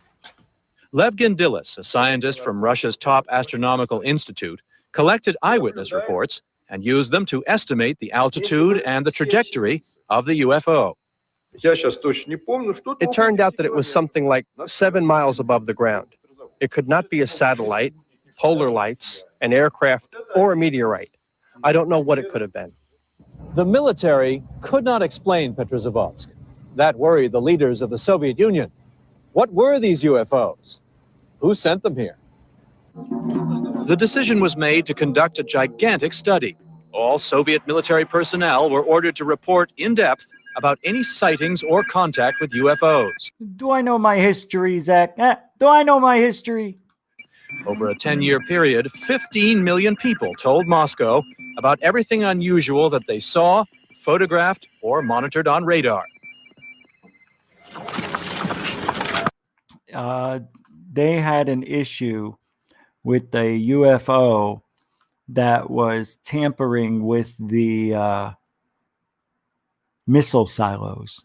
Lev Gendilis, a scientist from Russia's top astronomical institute, collected eyewitness reports and used them to estimate the altitude and the trajectory of the UFO. It turned out that it was something like 7 miles above the ground. It could not be a satellite, polar lights, an aircraft, or a meteorite. I don't know what it could have been. The military could not explain Petrozavodsk. That worried the leaders of the Soviet Union. What were these UFOs? Who sent them here? The decision was made to conduct a gigantic study. All Soviet military personnel were ordered to report in depth about any sightings or contact with UFOs. Do I know my history, Zach? Do I know my history? Over a 10-year period, 15 million people told Moscow about everything unusual that they saw, photographed, or monitored on radar. They had an issue with a UFO that was tampering with the missile silos,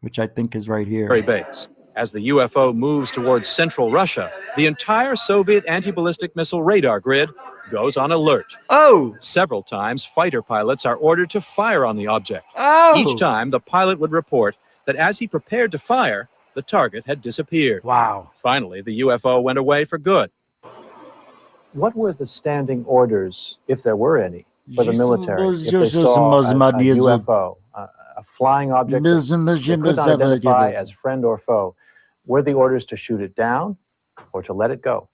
which I think is right here. Base. As the UFO moves towards central Russia, the entire Soviet anti-ballistic missile radar grid goes on alert. Oh! Several times, fighter pilots are ordered to fire on the object. Oh! Each time, the pilot would report that as he prepared to fire, the target had disappeared. Wow. Finally, the UFO went away for good. What were the standing orders, if there were any, for the military if they saw a UFO, a flying object that they could not identify as friend or foe? Were the orders to shoot it down or to let it go?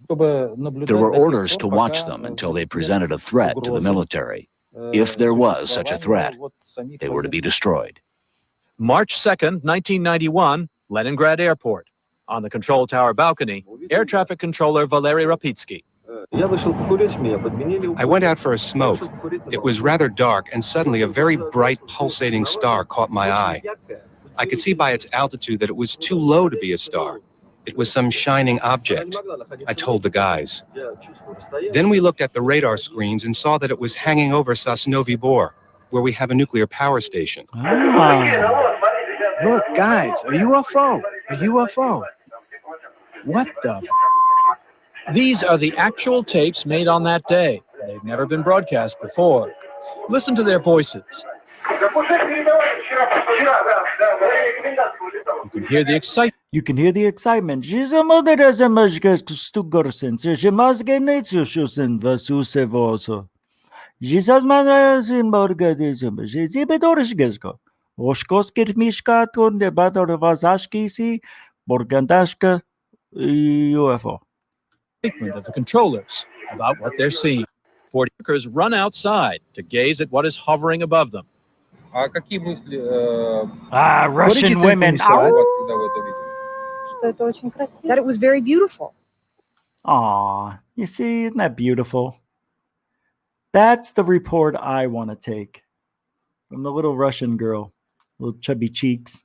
There were orders to watch them until they presented a threat to the military. If there was such a threat, they were to be destroyed. March 2nd, 1991, Leningrad Airport. On the control tower balcony, air traffic controller Valery Rapitsky. I went out for a smoke. It was rather dark, and suddenly a very bright, pulsating star caught my eye. I could see by its altitude that it was too low to be a star. It was some shining object. I told the guys. Then we looked at the radar screens and saw that it was hanging over Sosnovy Bor, where we have a nuclear power station. Look, guys, a UFO, a UFO. What the? These are the actual tapes made on that day. They've never been broadcast before. Listen to their voices. You can hear the excitement. You can hear the excitement. UFO. Of the controllers about what they're seeing. 40 workers run outside to gaze at what is hovering above them. Russian women. That it was very beautiful. Aw, you see, isn't that beautiful? That's the report I want to take from the little Russian girl, little chubby cheeks,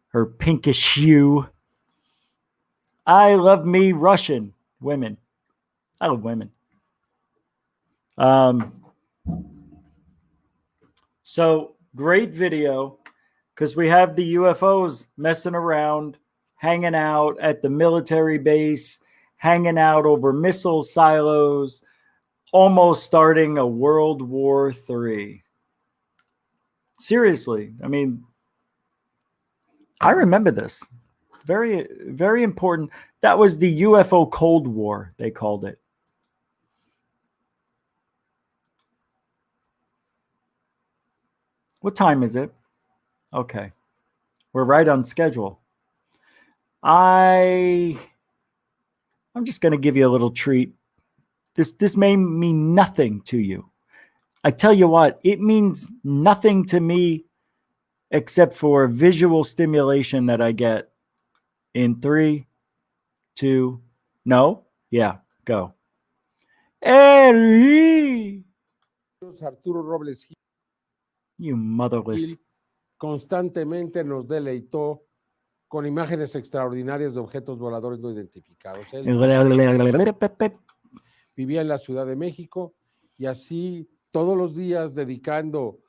her pinkish hue. I love me Russian women. I love women. So great video, because we have the UFOs messing around, hanging out at the military base, hanging out over missile silos, almost starting a World War III. Seriously, I mean, I remember this. Very, very important. That was the UFO Cold War, they called it. What time is it? Okay. We're right on schedule. I'm just going to give you a little treat. This may mean nothing to you. I tell you what, it means nothing to me except for visual stimulation that I get. In 3, 2, no? Yeah, go. Arturo Robles You motherless. constantemente nos deleitó con imágenes extraordinarias de objetos voladores no identificados. Él vivía en la Ciudad de México y así todos los días dedicando...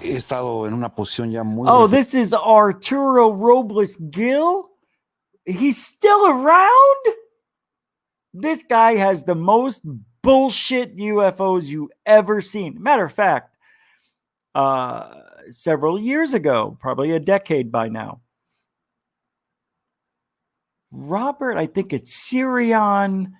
He estado en una posición ya muy... Oh, this is Arturo Robles Gil? He's still around? This guy has the most bullshit UFOs you ever seen. Matter of fact, several years ago, probably a decade by now, Robert, I think it's Sirion.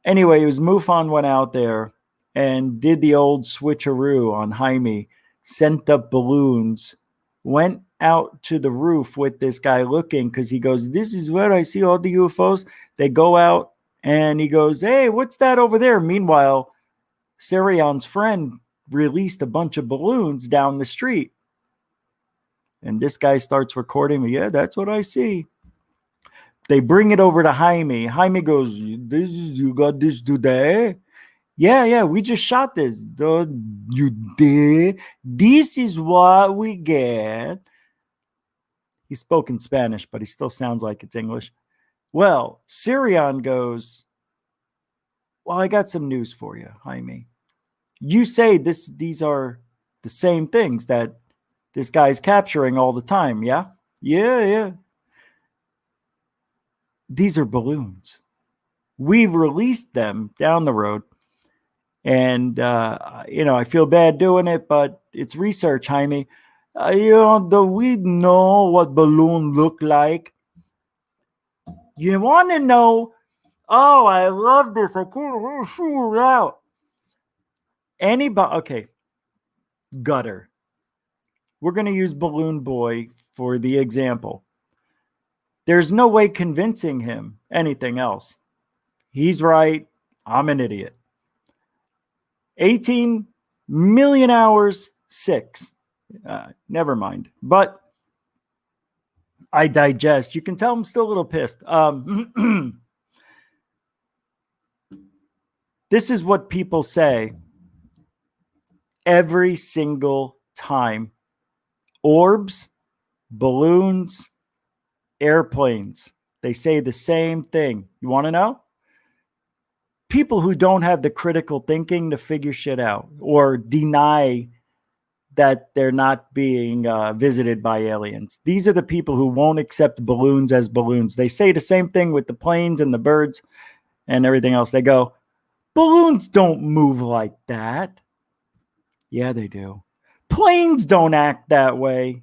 Anyway, it was MUFON went out there and did the old switcheroo on Jaime, sent up balloons, went out to the roof with this guy looking because he goes, this is where I see all the UFOs. They go out and he goes, hey, what's that over there? Meanwhile, Sirion's friend released a bunch of balloons down the street. And this guy starts recording. Yeah, that's what I see. They bring it over to Jaime. Jaime goes, you got this today? Yeah, we just shot this. You did? This is what we get. He spoke in Spanish, but he still sounds like it's English. Well, Sirion goes, well, I got some news for you, Jaime. You say these are the same things that this guy's capturing all the time, yeah? Yeah. These are balloons. We've released them down the road. And, I feel bad doing it, but it's research, Jaime. Do we know what balloon look like? You want to know? Oh, I love this. I can't figure it out. Anybody? Okay. Gutter. We're going to use Balloon Boy for the example. There's no way convincing him anything else. He's right. I'm an idiot. 18 million hours, 6. Never mind. But I digest. You can tell I'm still a little pissed. This is what people say every single time. Orbs, balloons, airplanes. They say the same thing. You want to know? People who don't have the critical thinking to figure shit out or deny that they're not being visited by aliens. These are the people who won't accept balloons as balloons. They say the same thing with the planes and the birds and everything else. They go, balloons don't move like that. Yeah, they do. Planes don't act that way.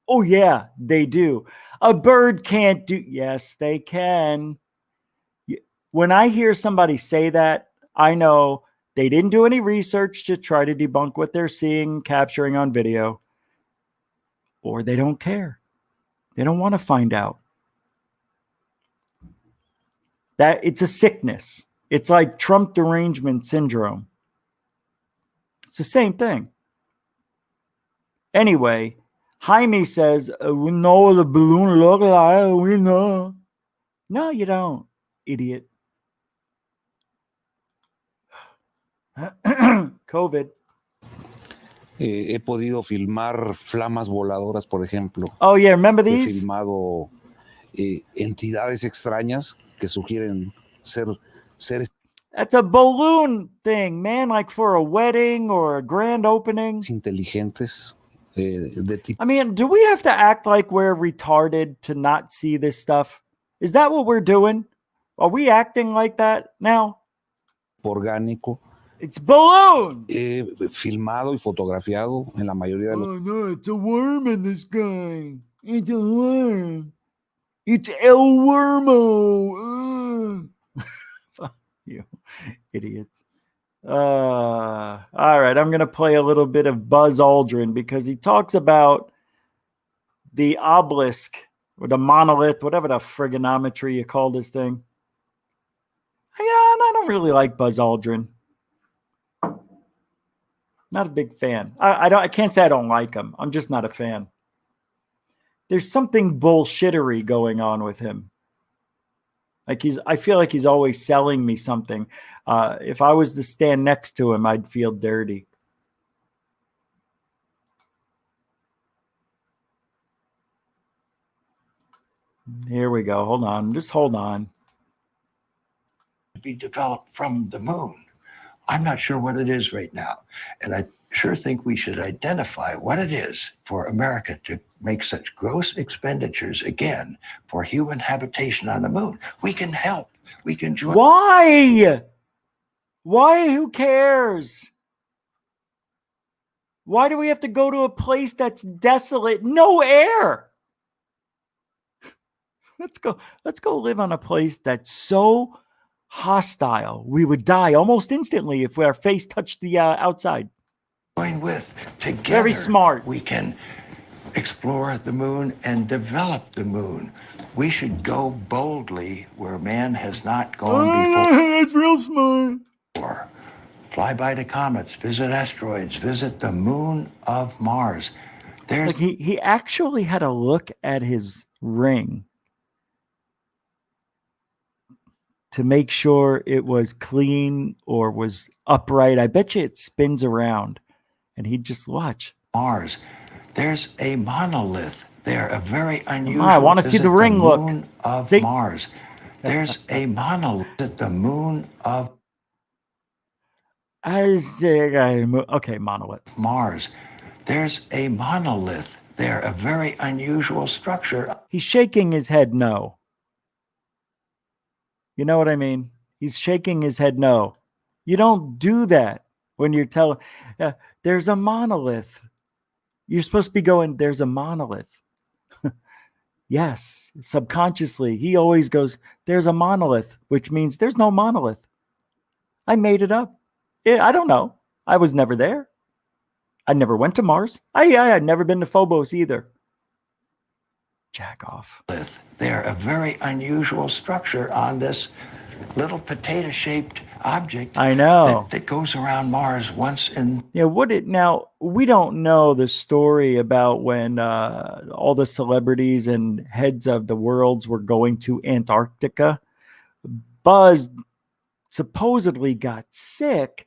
Oh, yeah, they do. A bird can't do. Yes, they can. When I hear somebody say that, I know they didn't do any research to try to debunk what they're seeing, capturing on video, or they don't care. They don't want to find out. That it's a sickness. It's like Trump derangement syndrome. It's the same thing. Anyway, Jaime says, we know what the balloon look like. We know. No, you don't, idiot. COVID. He podido filmar flamas voladoras, por ejemplo. Oh, yeah, remember these? He filmado entidades extrañas que sugieren ser seres. That's a balloon thing, man, like for a wedding or a grand opening. Inteligentes. I mean, do we have to act like we're retarded to not see this stuff? Is that what we're doing? Are we acting like that now? Orgánico. It's balloon. Filmado y fotografiado en la mayoría de los. Oh no, it's a worm in the sky. It's a worm. It's El Wormo. Fuck you, idiots. All right, I'm going to play a little bit of Buzz Aldrin because he talks about the obelisk or the monolith, whatever the frigonometry you call this thing. Yeah, I don't really like Buzz Aldrin. Not a big fan. I can't say I don't like him. I'm just not a fan. There's something bullshittery going on with him. I feel like he's always selling me something. If I was to stand next to him, I'd feel dirty. Here we go. Hold on. Just hold on. Be developed from the moon. I'm not sure what it is right now. And I sure think we should identify what it is for America to make such gross expenditures again for human habitation on the moon. We can help. We can join. Why? Why? Who cares? Why do we have to go to a place that's desolate? No air. Let's go live on a place that's so hostile. We would die almost instantly if our face touched the outside. Join with together. Very smart. We can explore the moon and develop the moon. We should go boldly where man has not gone before. That's real smart. Fly by the comets, visit asteroids, visit the moon of Mars. There's Like he actually had a look at his ring to make sure it was clean or was upright. I bet you it spins around, and he'd just watch. Mars. There's a monolith there, a very unusual. I want to see the ring look. Moon of See? Mars. There's a monolith at the moon of Okay, monolith. Mars. There's a monolith there, a very unusual structure. He's shaking his head no. You know what I mean? He's shaking his head no. You don't do that when you're telling, there's a monolith. You're supposed to be going, there's a monolith. Yes, subconsciously, he always goes, there's a monolith, which means there's no monolith. I made it up. I don't know. I was never there. I never went to Mars. I had never been to Phobos either. Jack off. They're a very unusual structure on this little potato-shaped object. I know. That goes around Mars once in. Yeah, now we don't know the story about when all the celebrities and heads of the worlds were going to Antarctica. Buzz supposedly got sick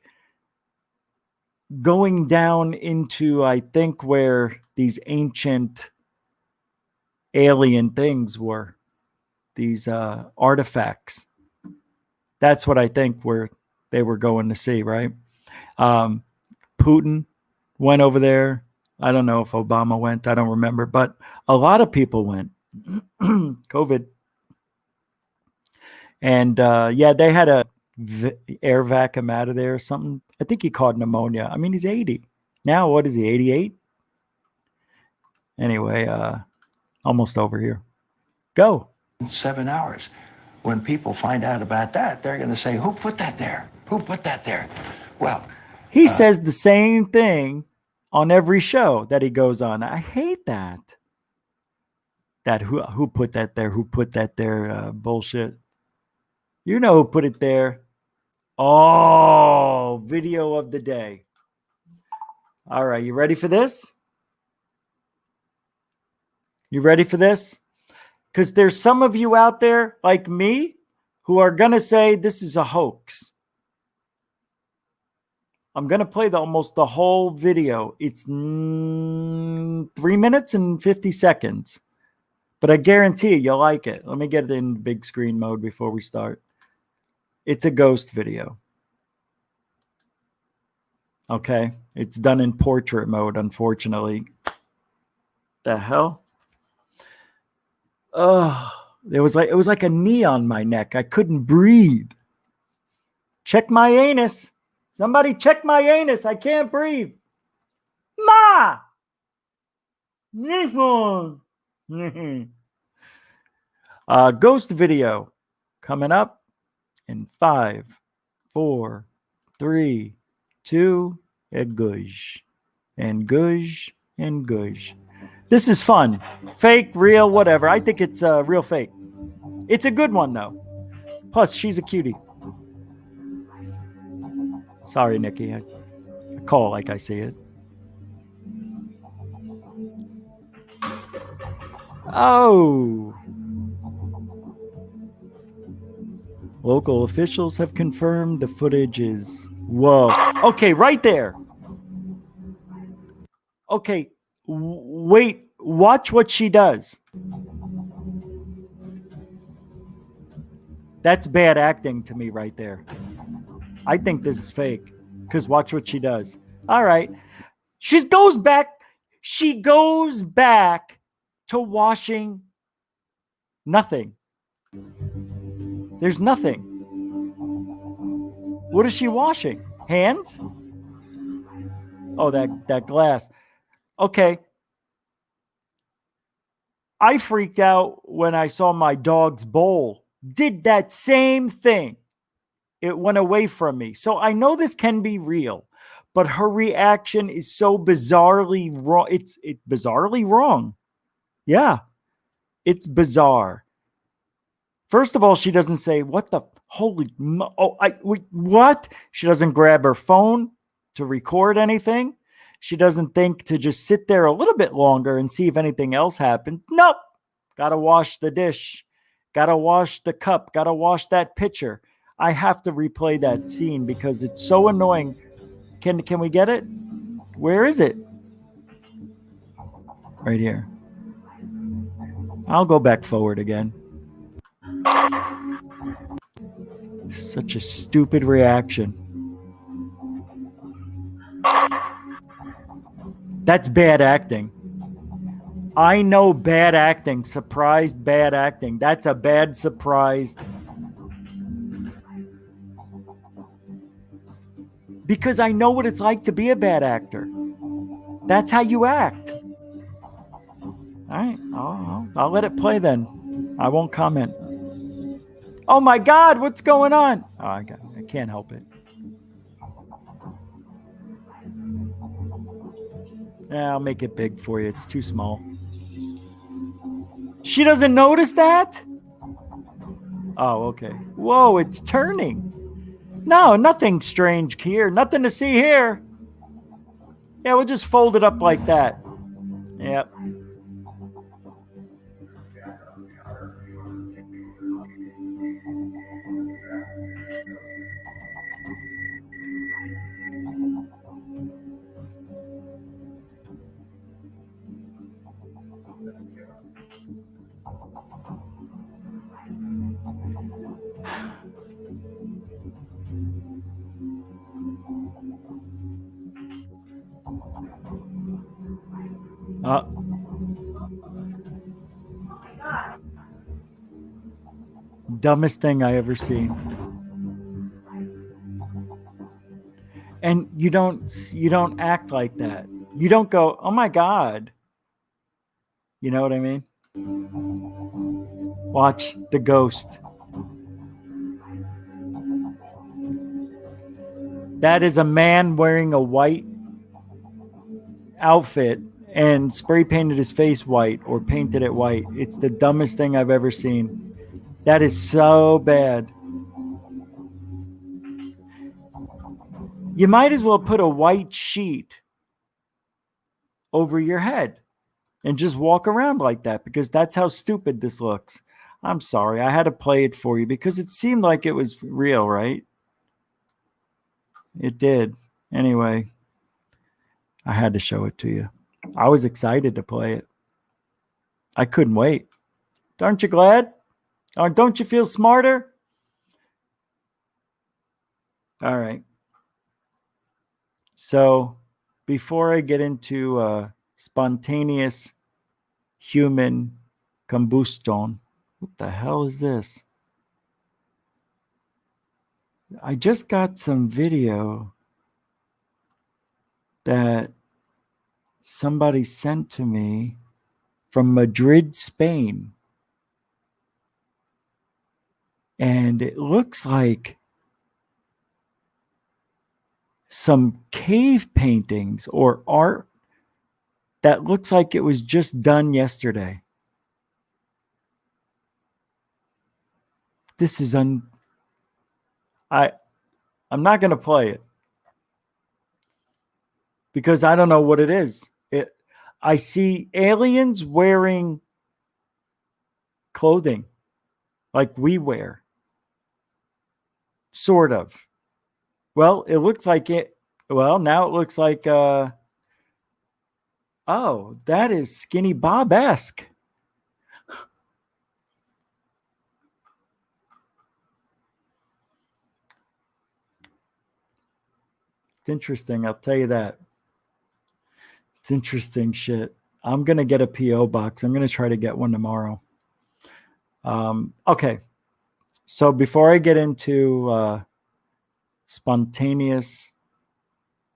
going down into, I think, where these ancient alien things were, these artifacts. That's what I think they were going to see, right? Putin went over there. I don't know if Obama went. I don't remember, but a lot of people went. COVID. And they had a air vac him out of there or something. I think he caught pneumonia. I mean, he's 80. Now, what is he, 88? Anyway, almost over here. Go. 7 hours. When people find out about that, they're going to say, who put that there? Who put that there? Well, he says the same thing on every show that he goes on. I hate that. That who put that there? Who put that there? Bullshit. You know who put it there. Oh, video of the day. All right, you ready for this? You ready for this? Because there's some of you out there like me who are going to say this is a hoax. I'm going to play almost the whole video. It's 3 minutes and 50 seconds. But I guarantee you'll like it. Let me get it in big screen mode before we start. It's a ghost video. Okay. It's done in portrait mode, unfortunately. The hell? Oh, it was like a knee on my neck. I couldn't breathe. Check my anus. Somebody check my anus. I can't breathe. Ma! Ghost video coming up in 5, 4, 3, 2, and gush. And gush and gush. This is fun. Fake, real, whatever. I think it's real fake. It's a good one, though. Plus, she's a cutie. Sorry, Nikki. I call like I see it. Oh. Local officials have confirmed the footage is... Whoa. Okay, right there. Okay. Wait. Watch what she does. That's bad acting to me right there. I think this is fake. Because watch what she does. All right. She goes back to washing nothing. There's nothing. What is she washing? Hands? Oh, that glass. Okay. I freaked out when I saw my dog's bowl. Did that same thing. It went away from me. So I know this can be real, but her reaction is so bizarrely wrong. It's bizarrely wrong. Yeah, it's bizarre. First of all, she doesn't say, what the holy, what? She doesn't grab her phone to record anything. She doesn't think to just sit there a little bit longer and see if anything else happened. Nope. Got to wash the dish. Got to wash the cup. Got to wash that pitcher. I have to replay that scene because it's so annoying. Can we get it? Where is it? Right here. I'll go back forward again. Such a stupid reaction. That's bad acting. I know bad acting. Surprised bad acting. That's a bad surprise. Because I know what it's like to be a bad actor. That's how you act. All right. I'll let it play then. I won't comment. Oh my God, what's going on? Oh, I can't help it. Yeah, I'll make it big for you. It's too small. She doesn't notice that? Oh, okay. Whoa, it's turning. No, nothing strange here. Nothing to see here. Yeah, we'll just fold it up like that. Yep. Dumbest thing I ever seen. And you don't act like that. You don't go, oh my God. You know what I mean? Watch the ghost. That is a man wearing a white outfit and spray painted his face white or painted it white. It's the dumbest thing I've ever seen. That is so bad. You might as well put a white sheet over your head and just walk around like that because that's how stupid this looks. I'm sorry. I had to play it for you because it seemed like it was real, right? It did. Anyway, I had to show it to you. I was excited to play it. I couldn't wait. Aren't you glad? Or don't you feel smarter? All right. So before I get into spontaneous human combustion, what the hell is this? I just got some video that somebody sent to me from Madrid, Spain. And it looks like some cave paintings or art that looks like it was just done yesterday. This is I'm not going to play it because I don't know what it is. I see aliens wearing clothing like we wear. Sort of. Well, it looks like it. Well, now it looks like, oh, that is Skinny Bob-esque. It's interesting. I'll tell you that. It's interesting shit. I'm going to get a P.O. box. I'm going to try to get one tomorrow. Okay. So before I get into spontaneous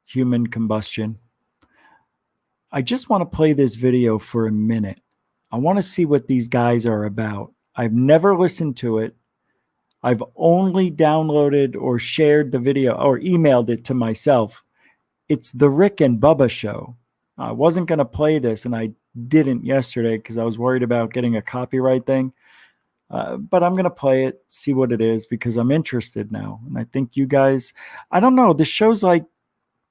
human combustion. I just want to play this video for a minute. I want to see what these guys are about. I've never listened to it. I've only downloaded or shared the video or emailed it to myself. It's the Rick and Bubba Show. I wasn't going to play this, and I didn't yesterday because I was worried about getting a copyright thing. But I'm going to play it, see what it is, because I'm interested now. And I think you guys, I don't know, this show's like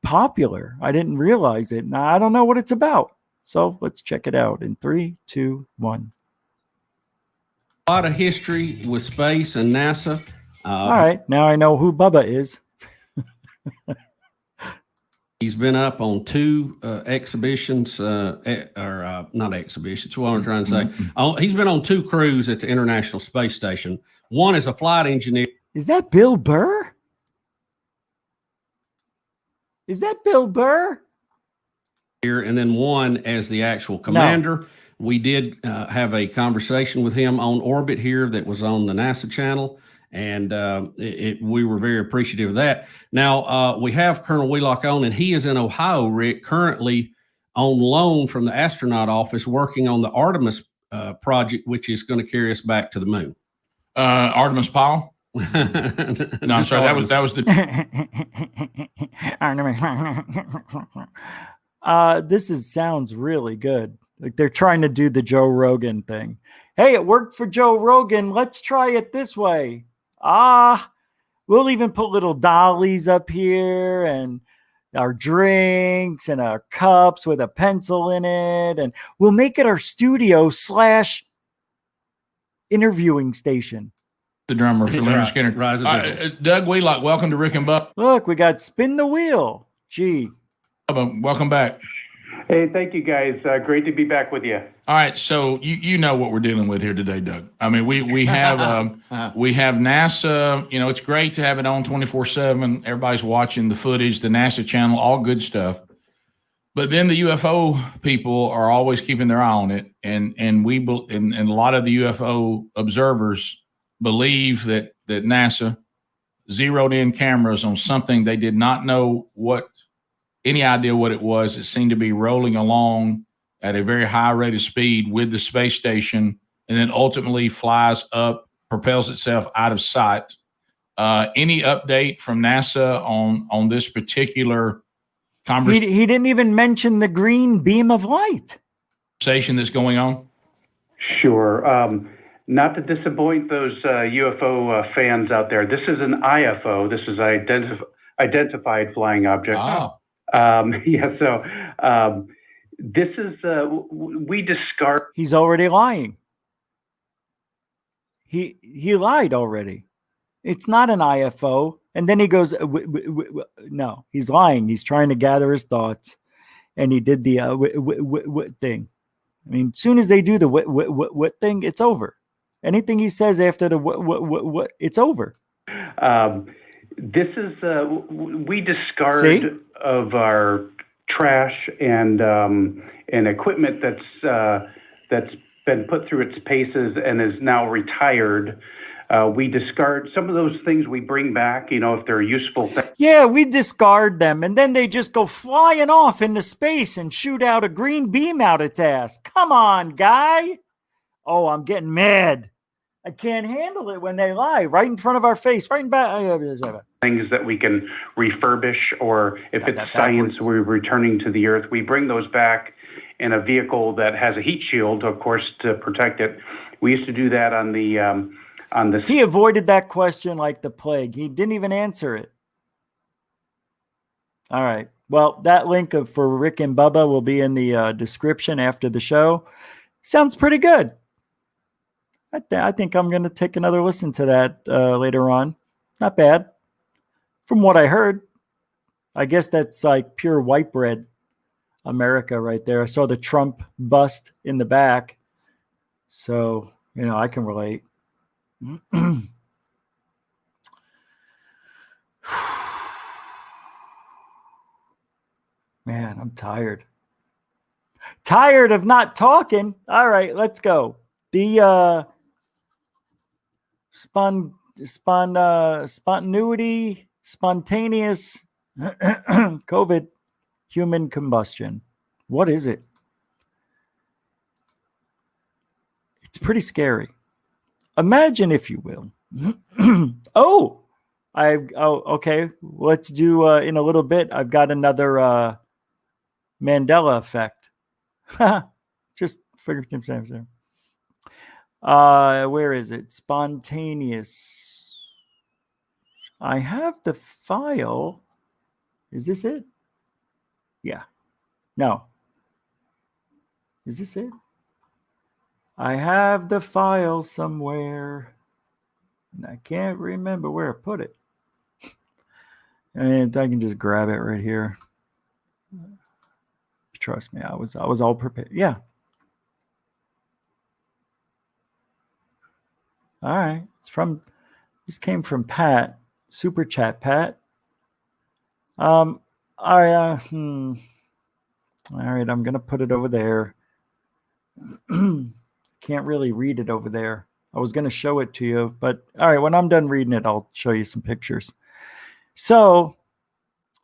popular. I didn't realize it. Now I don't know what it's about. So let's check it out in 3, 2, 1. A lot of history with space and NASA. All right, now I know who Bubba is. He's been up on 2 exhibitions, or not exhibitions, what I'm trying to say. He's been on 2 crews at the International Space Station. One is a flight engineer. Is that Bill Burr? Is that Bill Burr? And then one as the actual commander. No. We did have a conversation with him on orbit here that was on the NASA channel, and we were very appreciative of that. Now, we have Colonel Wheelock on, and he is in Ohio, Rick, currently on loan from the astronaut office working on the Artemis project, which is going to carry us back to the moon. Artemis Powell? No, I'm sorry, that was the... Sounds really good. Like they're trying to do the Joe Rogan thing. Hey, it worked for Joe Rogan. Let's try it this way. We'll even put little dollies up here and our drinks and our cups with a pencil in it. And we'll make it our studio / interviewing station. The drummer for Leonard Skinner. Doug Wheelock, welcome to Rick and Bubba. Look, we got Spin the Wheel. Gee. Bubba, welcome back. Hey, thank you guys. Great to be back with you. All right, so you know what we're dealing with here today, Doug. I mean, we have we have NASA. You know, it's great to have it on 24/7. Everybody's watching the footage, the NASA channel, all good stuff. But then the UFO people are always keeping their eye on it, and a lot of the UFO observers believe that NASA zeroed in cameras on something they did not know any idea what it was. It seemed to be rolling along at a very high rate of speed with the space station, and then ultimately flies up, propels itself out of sight. Any update from NASA on this particular conversation? He didn't even mention the green beam of light. That's going on? Sure. Not to disappoint those UFO fans out there. This is an IFO. This is identified flying object. Oh. This is, we discard. He's already lying. He lied already. It's not an IFO. And then he goes, no, he's lying. He's trying to gather his thoughts. And he did the thing. I mean, as soon as they do the what thing, it's over. Anything he says after the what, it's over. This is we discard of our trash and equipment that's been put through its paces and is now retired. We discard some of those things we bring back, if they're useful things. Yeah, we discard them, and then they just go flying off into space and shoot out a green beam out its ass. Come on, guy. Oh, I'm getting mad. I can't handle it when they lie right in front of our face, right in back. Things that we can refurbish, or if it's science, we're returning to the Earth. We bring those back in a vehicle that has a heat shield, of course, to protect it. We used to do that on the. He avoided that question like the plague. He didn't even answer it. All right. Well, that link for Rick and Bubba will be in the description after the show. Sounds pretty good. I think I'm going to take another listen to that later on. Not bad. From what I heard, I guess that's like pure white bread America right there. I saw the Trump bust in the back. So, I can relate. Man, I'm tired. Tired of not talking. All right, let's go. The spontaneity Spontaneous COVID human combustion. What is it? It's pretty scary. Imagine, if you will. Okay. Let's do in a little bit. I've got another Mandela effect. Just fingertip stamps there. Where is it? Spontaneous. I have the file. Is this it? Yeah. No. Is this it? I have the file somewhere, and I can't remember where I put it. And I can just grab it right here. Trust me, I was all prepared. Yeah. All right. This came from Pat. Super chat, Pat. All right. All right, I'm gonna put it over there. Can't really read it over there. I was gonna show it to you, but all right, when I'm done reading it, I'll show you some pictures. So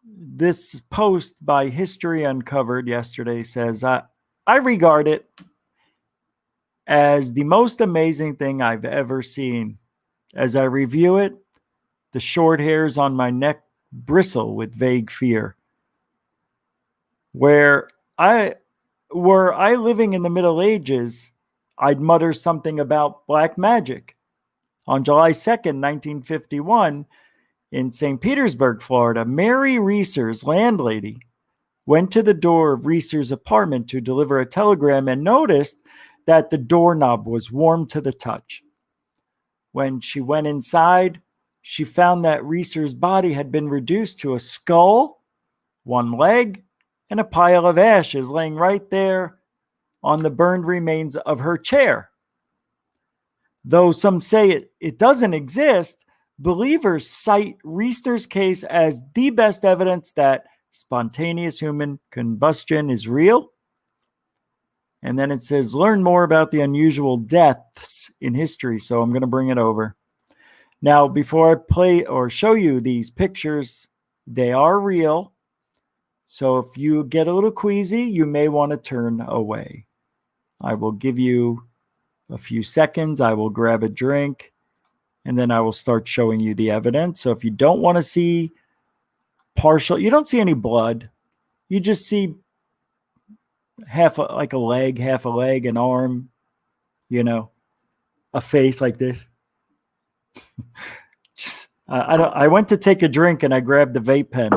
this post by History Uncovered yesterday says, I regard it as the most amazing thing I've ever seen. As I review it, the short hairs on my neck bristle with vague fear. Were I living in the Middle Ages, I'd mutter something about black magic. On July 2nd, 1951, in St. Petersburg, Florida, Mary Reeser's landlady went to the door of Reeser's apartment to deliver a telegram and noticed that the doorknob was warm to the touch. When she went inside, she found that Reeser's body had been reduced to a skull, one leg, and a pile of ashes laying right there on the burned remains of her chair. Though some say it doesn't exist, believers cite Reeser's case as the best evidence that spontaneous human combustion is real. And then it says, learn more about the unusual deaths in history. So I'm going to bring it over. Now, before I play or show you these pictures, they are real. So if you get a little queasy, you may want to turn away. I will give you a few seconds. I will grab a drink, and then I will start showing you the evidence. So if you don't want to see partial, you don't see any blood. You just see like a leg, half a leg, an arm, a face like this. I went to take a drink and I grabbed the vape pen.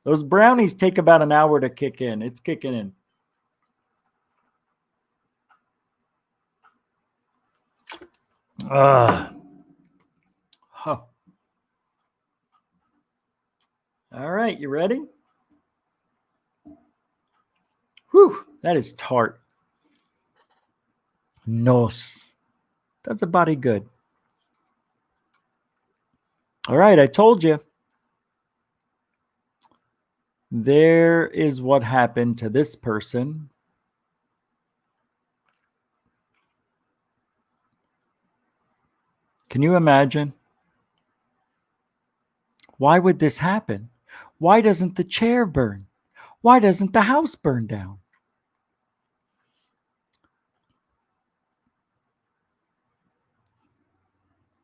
Those brownies take about an hour to kick in. It's kicking in. Huh. All right, you ready? Whew, that is tart. Nos. Does a body good. All right, I told you. There is what happened to this person. Can you imagine? Why would this happen? Why doesn't the chair burn? Why doesn't the house burn down?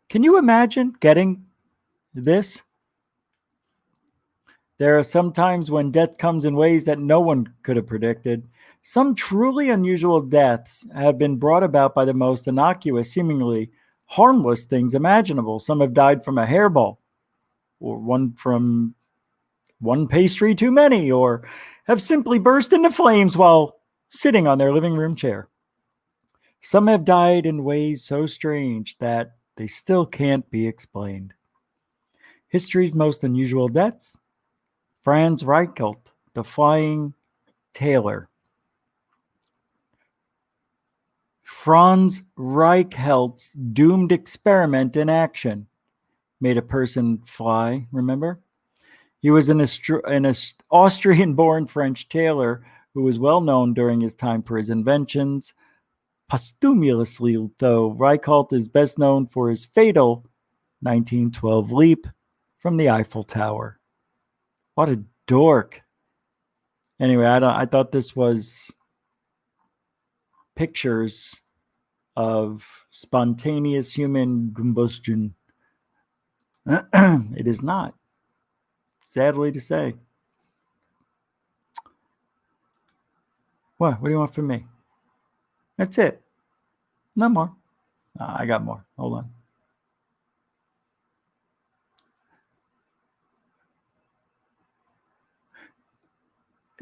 Can you imagine getting this? There are some times when death comes in ways that no one could have predicted. Some truly unusual deaths have been brought about by the most innocuous, seemingly harmless things imaginable. Some have died from a hairball, or one pastry too many, or have simply burst into flames while sitting on their living room chair. Some have died in ways so strange that they still can't be explained. History's most unusual deaths. Franz Reichelt, the flying tailor. Franz Reichelt's doomed experiment in action made a person fly, remember? He was an Austrian-born French tailor who was well known during his time for his inventions. Posthumously, though, Reichelt is best known for his fatal 1912 leap from the Eiffel Tower. What a dork. Anyway, I thought this was pictures of spontaneous human combustion. It is not, sadly to say. What do you want from me? That's it. No more. I got more. Hold on.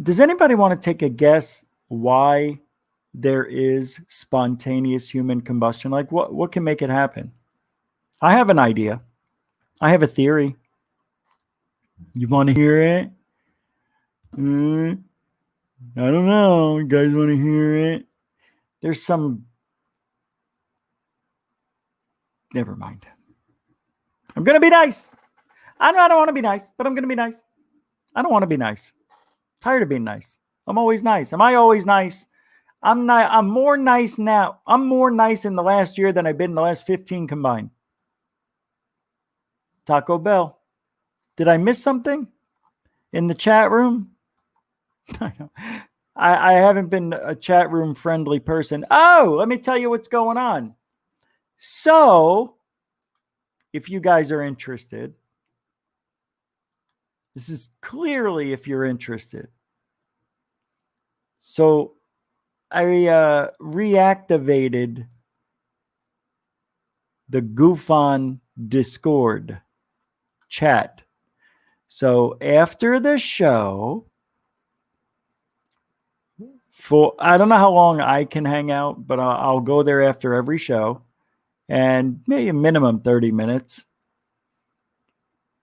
Does anybody want to take a guess why there is spontaneous human combustion? Like what can make it happen? I have an idea. I have a theory. You want to hear it? I don't know. You guys want to hear it? There's some... Never mind. I'm going to be nice. I know I don't want to be nice, but I'm going to be nice. I don't want to be nice. Tired of being nice. I'm always nice. Am I always nice? I'm not. I'm more nice now. I'm more nice in the last year than I've been in the last 15 combined. Taco Bell. Did I miss something in the chat room? I know. I haven't been a chat room friendly person. Oh, let me tell you what's going on. So, if you guys are interested, this is clearly if you're interested. So, I reactivated the GUFON Discord chat. So, after the show, I don't know how long I can hang out, but I'll go there after every show, and maybe a minimum 30 minutes.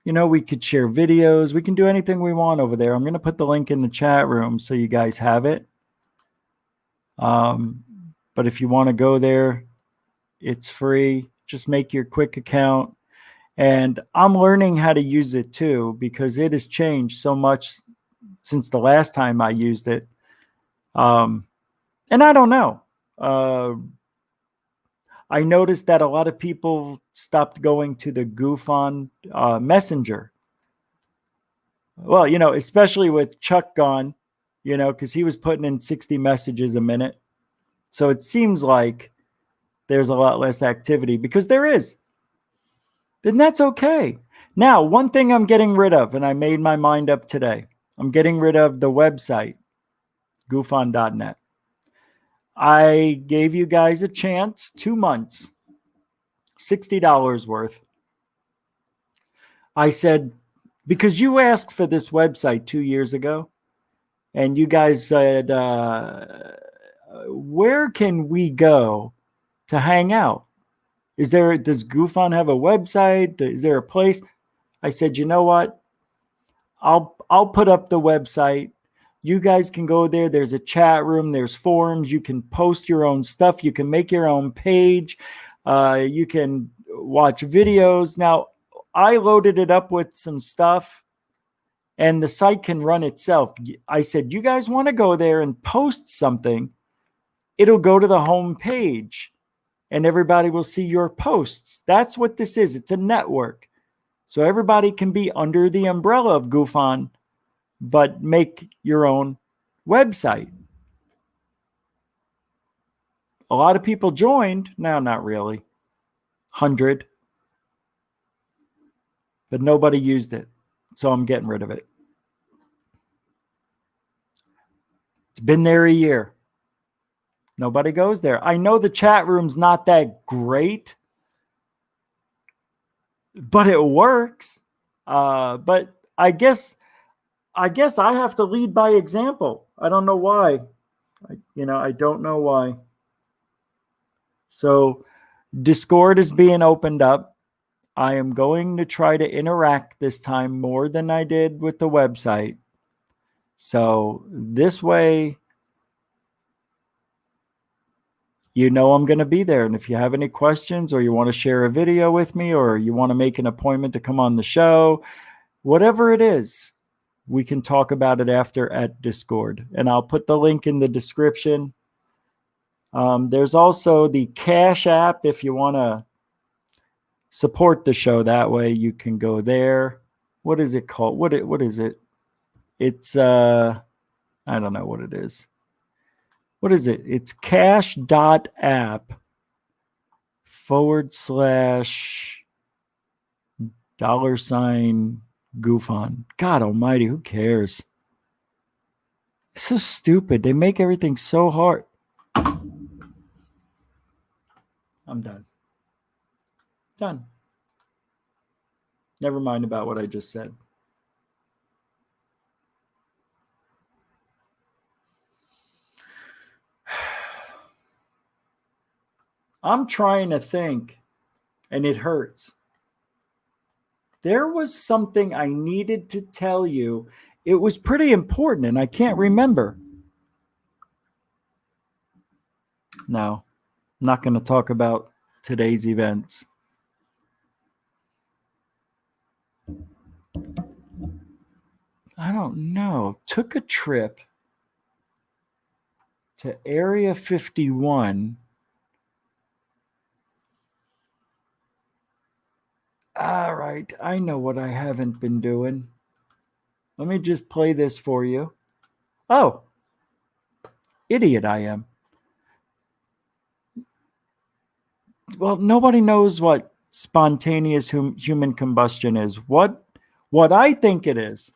You know, we could share videos. We can do anything we want over there. I'm going to put the link in the chat room so you guys have it. But if you want to go there, it's free. Just make your quick account. And I'm learning how to use it too, because it has changed so much since the last time I used it. And I don't know. I noticed that a lot of people stopped going to the GUFON Messenger. Well, you know, especially with Chuck gone, you know, because he was putting in 60 messages a minute. So it seems like there's a lot less activity, because there is. And that's okay. Now, one thing I'm getting rid of, and I made my mind up today, I'm getting rid of the website, GUFON.net. I gave you guys a chance, 2 months, $60 worth. I said, because you asked for this website 2 years ago, and you guys said, where can we go to hang out? Does GUFON have a website? Is there a place? I said, you know what? I'll put up the website. You guys can go there. There's a chat room. There's forums. You can post your own stuff. You can make your own page. You can watch videos. Now, I loaded it up with some stuff, and the site can run itself. I said, you guys want to go there and post something, it'll go to the home page, and everybody will see your posts. That's what this is. It's a network. So everybody can be under the umbrella of GUFON, but make your own website. A lot of people joined. No, not really. 100. But nobody used it. So I'm getting rid of it. It's been there a year. Nobody goes there. I know the chat room's not that great, but it works. But I guess I have to lead by example. I don't know why. I don't know why. So Discord is being opened up. I am going to try to interact this time more than I did with the website. So this way, you know I'm going to be there. And if you have any questions, or you want to share a video with me, or you want to make an appointment to come on the show, whatever it is, we can talk about it after at Discord. And I'll put the link in the description. There's also the Cash App if you want to support the show that way. You can go there. what is it called? What is it? It's I don't know what it is. What is it? It's cash.app /$ GUFON. God almighty, who cares? It's so stupid. They make everything so hard. I'm done. Done. Never mind about what I just said. I'm trying to think, and it hurts. There was something I needed to tell you. It was pretty important, and I can't remember. No, I'm not going to talk about today's events. I don't know. Took a trip to Area 51. All right, I know what I haven't been doing. Let me just play this for you. Oh, idiot I am. Well, nobody knows what spontaneous human combustion is. What I think it is.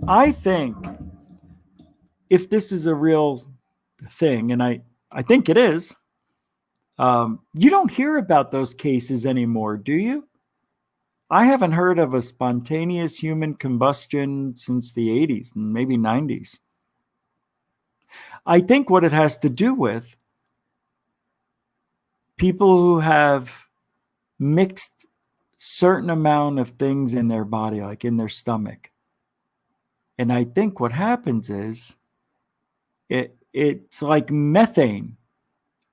I think if this is a real thing, and I think it is, you don't hear about those cases anymore, do you? I haven't heard of a spontaneous human combustion since the 80s and maybe 90s. I think what it has to do with people who have mixed certain amount of things in their body, like in their stomach. And I think what happens is it's like methane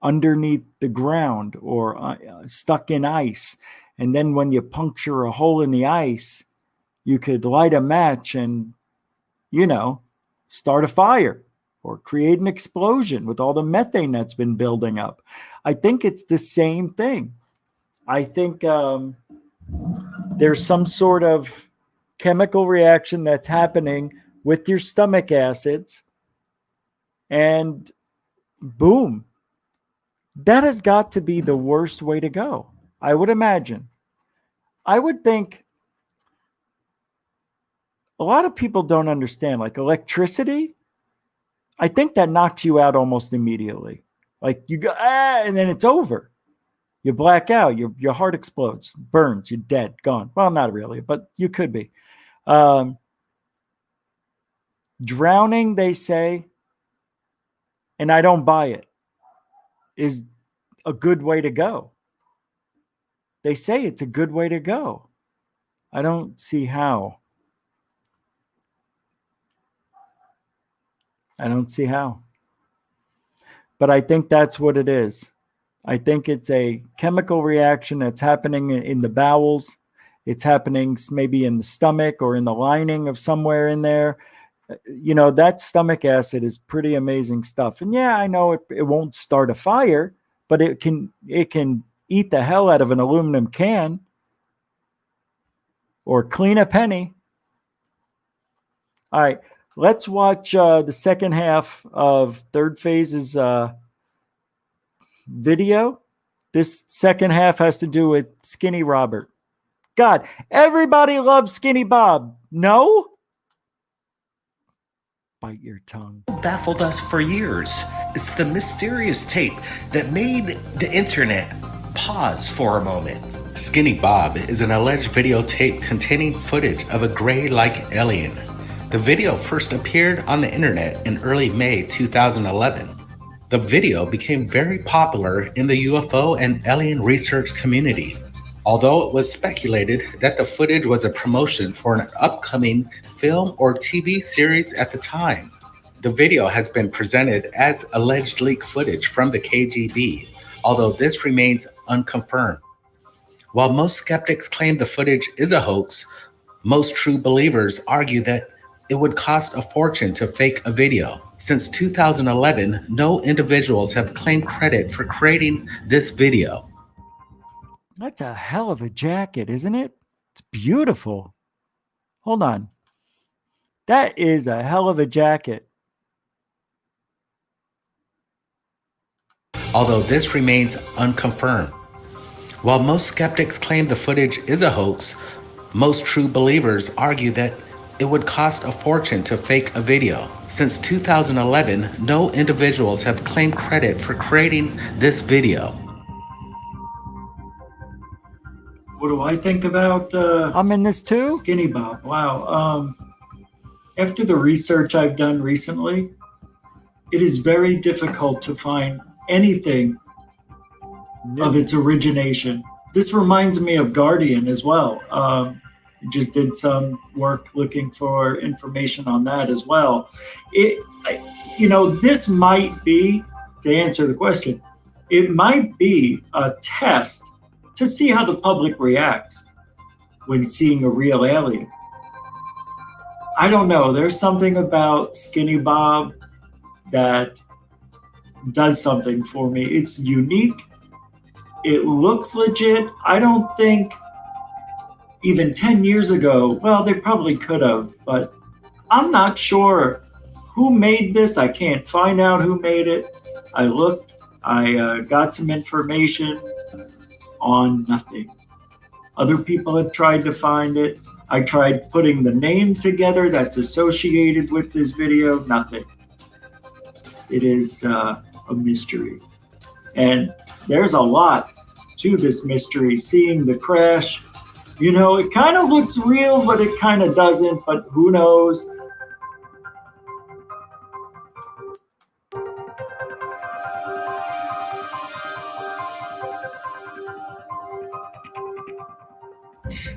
underneath the ground or stuck in ice. And then when you puncture a hole in the ice, you could light a match and, start a fire or create an explosion with all the methane that's been building up. I think it's the same thing. I think there's some sort of chemical reaction that's happening with your stomach acids, and boom. That has got to be the worst way to go, I would imagine. I would think a lot of people don't understand, like electricity. I think that knocks you out almost immediately. Like you go, and then it's over. You black out, your heart explodes, burns, you're dead, gone. Well, not really, but you could be. Drowning, they say, and I don't buy it, is a good way to go. They say it's a good way to go. I don't see how. I don't see how. But I think that's what it is. I think it's a chemical reaction that's happening in the bowels. It's happening maybe in the stomach or in the lining of somewhere in there. That stomach acid is pretty amazing stuff. And yeah, I know it won't start a fire, but it can eat the hell out of an aluminum can or clean a penny. All right, let's watch the second half of Third Phase's video. This second half has to do with Skinny Robert. God, everybody loves Skinny Bob. No? Bite your tongue. Baffled us for years. It's the mysterious tape that made the internet pause for a moment. Skinny Bob is an alleged videotape containing footage of a gray-like alien. The video first appeared on the internet in early May 2011. The video became very popular in the UFO and alien research community, although it was speculated that the footage was a promotion for an upcoming film or TV series at the time. The video has been presented as alleged leak footage from the KGB, although this remains unconfirmed. While most skeptics claim the footage is a hoax, most true believers argue that it would cost a fortune to fake a video. Since 2011, no individuals have claimed credit for creating this video. That's a hell of a jacket, isn't it? It's beautiful. Hold on. That is a hell of a jacket. Although this remains unconfirmed. While most skeptics claim the footage is a hoax, most true believers argue that it would cost a fortune to fake a video. Since 2011, no individuals have claimed credit for creating this video. What do I think about I'm in this too? Skinny Bob. Wow. After the research I've done recently, it is very difficult to find anything of its origination. This reminds me of Guardian as well. Just did some work looking for information on that as well. This might be, to answer the question, it might be a test to see how the public reacts when seeing a real alien. I don't know. There's something about Skinny Bob that does something for me. It's unique. It looks legit. I don't think even 10 years ago, well, they probably could have, but I'm not sure who made this. I can't find out who made it. I looked, I got some information on nothing. Other people have tried to find it. I tried putting the name together that's associated with this video, nothing. It is a mystery. And there's a lot to this mystery. Seeing the crash, it kind of looks real, but it kind of doesn't, but who knows?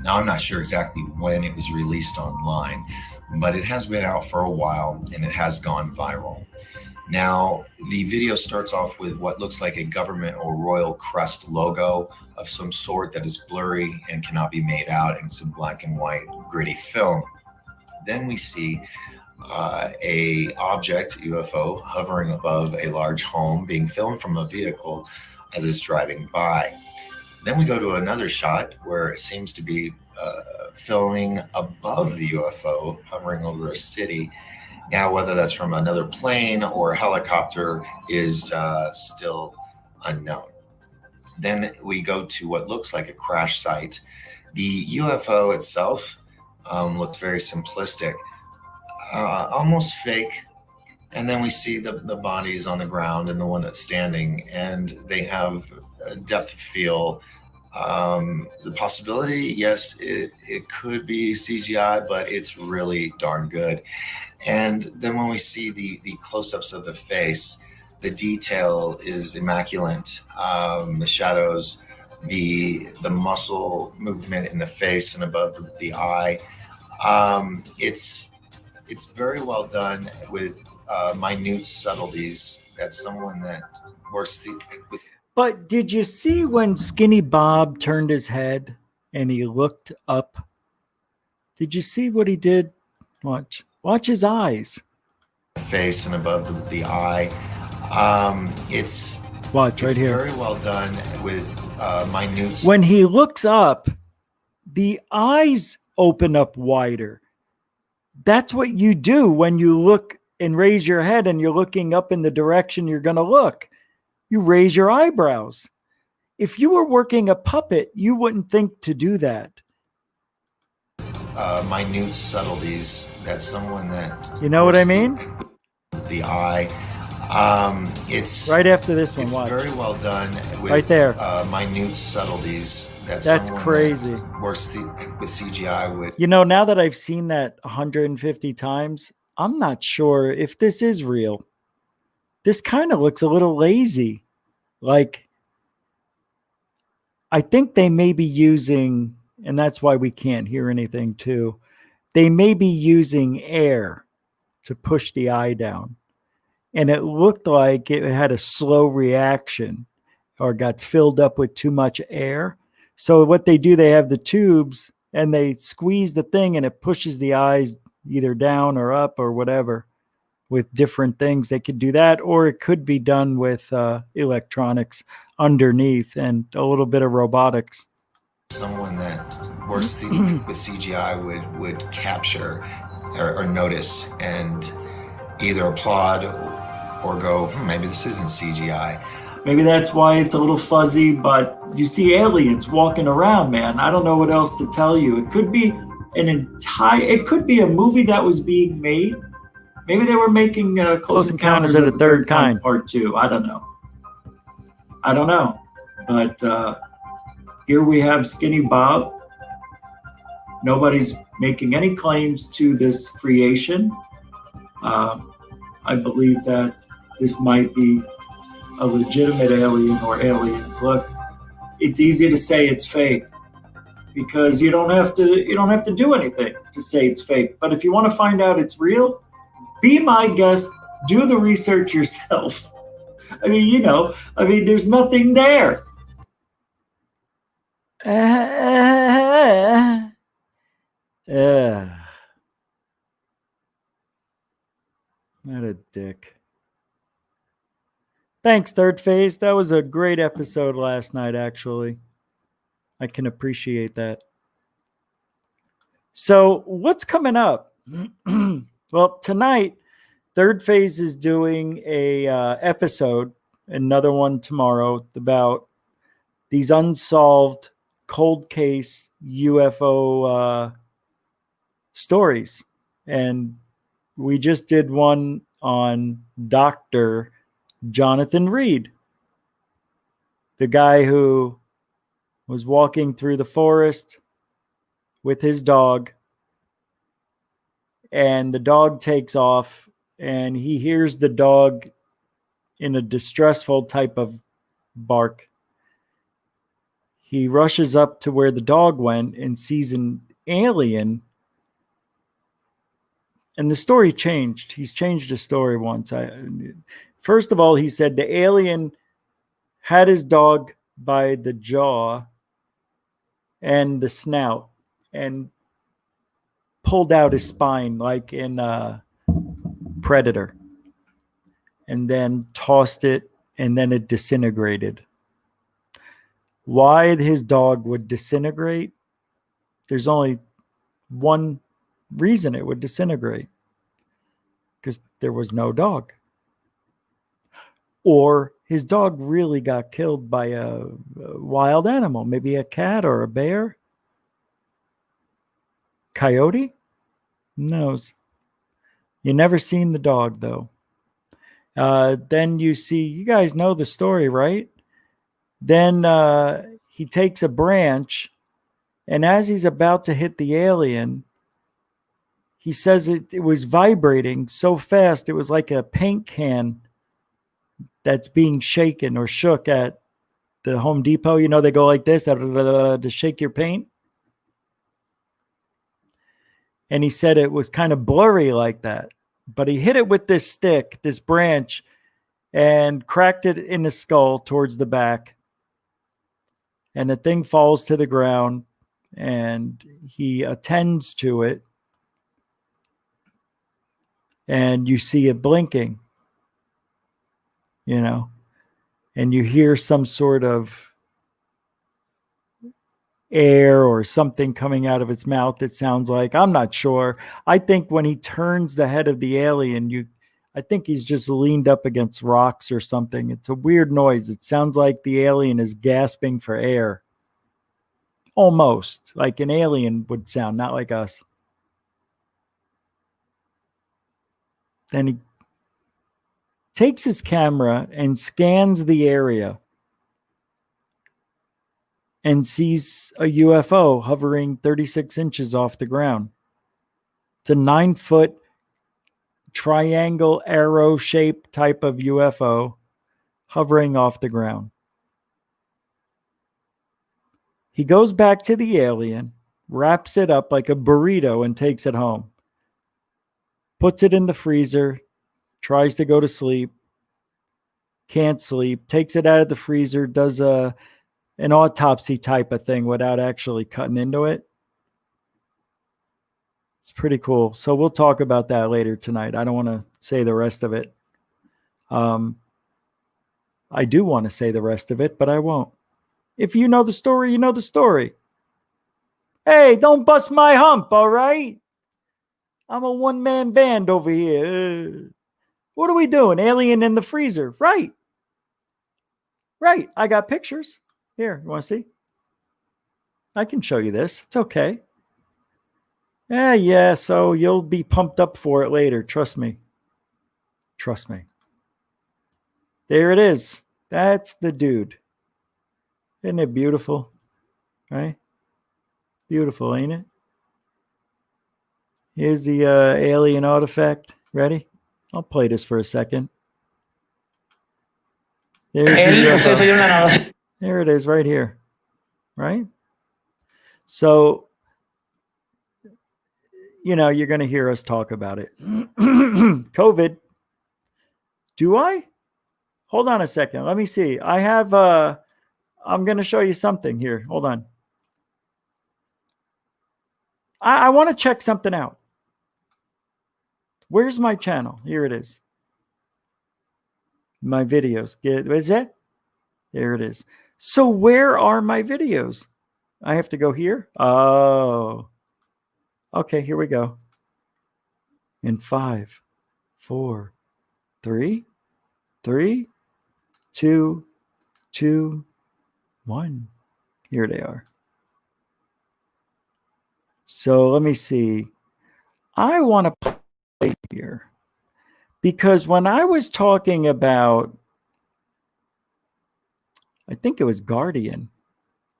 Now, I'm not sure exactly when it was released online, but it has been out for a while and it has gone viral. Now, the video starts off with what looks like a government or royal crest logo of some sort that is blurry and cannot be made out, and it's in black and white gritty film. Then we see a object, UFO, hovering above a large home being filmed from a vehicle as it's driving by. Then we go to another shot where it seems to be filming above the UFO, hovering over a city. Now, whether that's from another plane or a helicopter is still unknown. Then we go to what looks like a crash site. The UFO itself looks very simplistic, almost fake. And then we see the bodies on the ground and the one that's standing, and they have a depth of field. The possibility, yes, it could be CGI, but it's really darn good. And then when we see the close-ups of the face, the detail is immaculate. The shadows, the muscle movement in the face and above the eye. It's very well done with minute subtleties. That's someone that works with. But did you see when Skinny Bob turned his head and he looked up? Did you see what he did? Watch his eyes. Face and above the eye. It's right here. Very well done with minute. When he looks up, the eyes open up wider. That's what you do when you look and raise your head and you're looking up in the direction you're going to look. You raise your eyebrows. If you were working a puppet, you wouldn't think to do that. Minute subtleties. That's someone that. You know what I mean? The eye. It's right after this one. It's watch. Very well done. With, right there. Minute subtleties. That's crazy. That works with CGI. With now that I've seen that 150 times, I'm not sure if this is real. This kind of looks a little lazy. Like, I think they may be using, and that's why we can't hear anything too. They may be using air to push the eye down. And it looked like it had a slow reaction or got filled up with too much air. So what they do, they have the tubes and they squeeze the thing and it pushes the eyes either down or up or whatever. With different things, they could do that, or it could be done with electronics underneath and a little bit of robotics. someone that works with CGI would capture or notice and either applaud or go, maybe this isn't CGI. Maybe that's why it's a little fuzzy, but you see aliens walking around, man. I don't know what else to tell you. It could be it could be a movie that was being made. Maybe they were making Close Encounters of the Third Kind Part 2. I don't know. But here we have Skinny Bob. Nobody's making any claims to this creation. I believe that this might be a legitimate alien or aliens. Look, it's easy to say it's fake because you don't have to do anything to say it's fake. But if you want to find out it's real, be my guest, do the research yourself. I mean, there's nothing there. Not a dick. Thanks, Third Phase. That was a great episode last night, actually. I can appreciate that. So, what's coming up? Well, tonight, Third Phase is doing a episode, another one tomorrow, about these unsolved cold case UFO stories. And we just did one on Dr. Jonathan Reed, the guy who was walking through the forest with his dog, and the dog takes off, and he hears the dog in a distressful type of bark. He rushes up to where the dog went and sees an alien. And the story changed. He's changed the story once. First of all, he said the alien had his dog by the jaw and the snout and pulled out his spine like in Predator, and then tossed it, and then it disintegrated. Why his dog would disintegrate? There's only one reason it would disintegrate: because there was no dog. Or his dog really got killed by a wild animal, maybe a cat or a bear. Coyote? Who knows? You never seen the dog, though. Then you see, you guys know the story, right? Then he takes a branch, and as he's about to hit the alien, he says it was vibrating so fast, it was like a paint can that's being shaken or shook at the Home Depot. You know, they go like this to shake your paint. And he said it was kind of blurry like that. But he hit it with this stick, this branch, and cracked it in the skull towards the back. And the thing falls to the ground, and he attends to it. And you see it blinking, and you hear some sort of air or something coming out of its mouth. It sounds like, I'm not sure. I think when he turns the head of the alien, I think he's just leaned up against rocks or something. It's a weird noise. It sounds like the alien is gasping for air. Almost like an alien would sound, not like us. Then he takes his camera and scans the area and sees a UFO hovering 36 inches off the ground. It's a 9-foot triangle arrow-shaped type of UFO hovering off the ground. He goes back to the alien, wraps it up like a burrito, and takes it home. Puts it in the freezer, tries to go to sleep, can't sleep, takes it out of the freezer, does an autopsy type of thing without actually cutting into it. It's pretty cool. So we'll talk about that later tonight. I don't want to say the rest of it. I do want to say the rest of it, but I won't. If you know the story, you know the story. Hey, don't bust my hump, all right? I'm a one-man band over here. What are we doing? Alien in the freezer. Right. Right. I got pictures. Here, you want to see? I can show you this. It's okay. Yeah, so you'll be pumped up for it later. Trust me. Trust me. There it is. That's the dude. Isn't it beautiful? Right? Beautiful, ain't it? Here's the alien artifact. Ready? I'll play this for a second. There's the there it is right here. Right? So, you know, you're going to hear us talk about it. COVID. Do I? Hold on a second. Let me see. I have, I'm going to show you something here. Hold on. I want to check something out. Where's my channel? Here it is. My videos. Is it? There it is. So where are my videos? I have to go here. Oh, okay. Here we go. In 5, 4, 3, 2, 2, 1. Here they are. So let me see. I want to play here because when I was talking about, I think it was Guardian.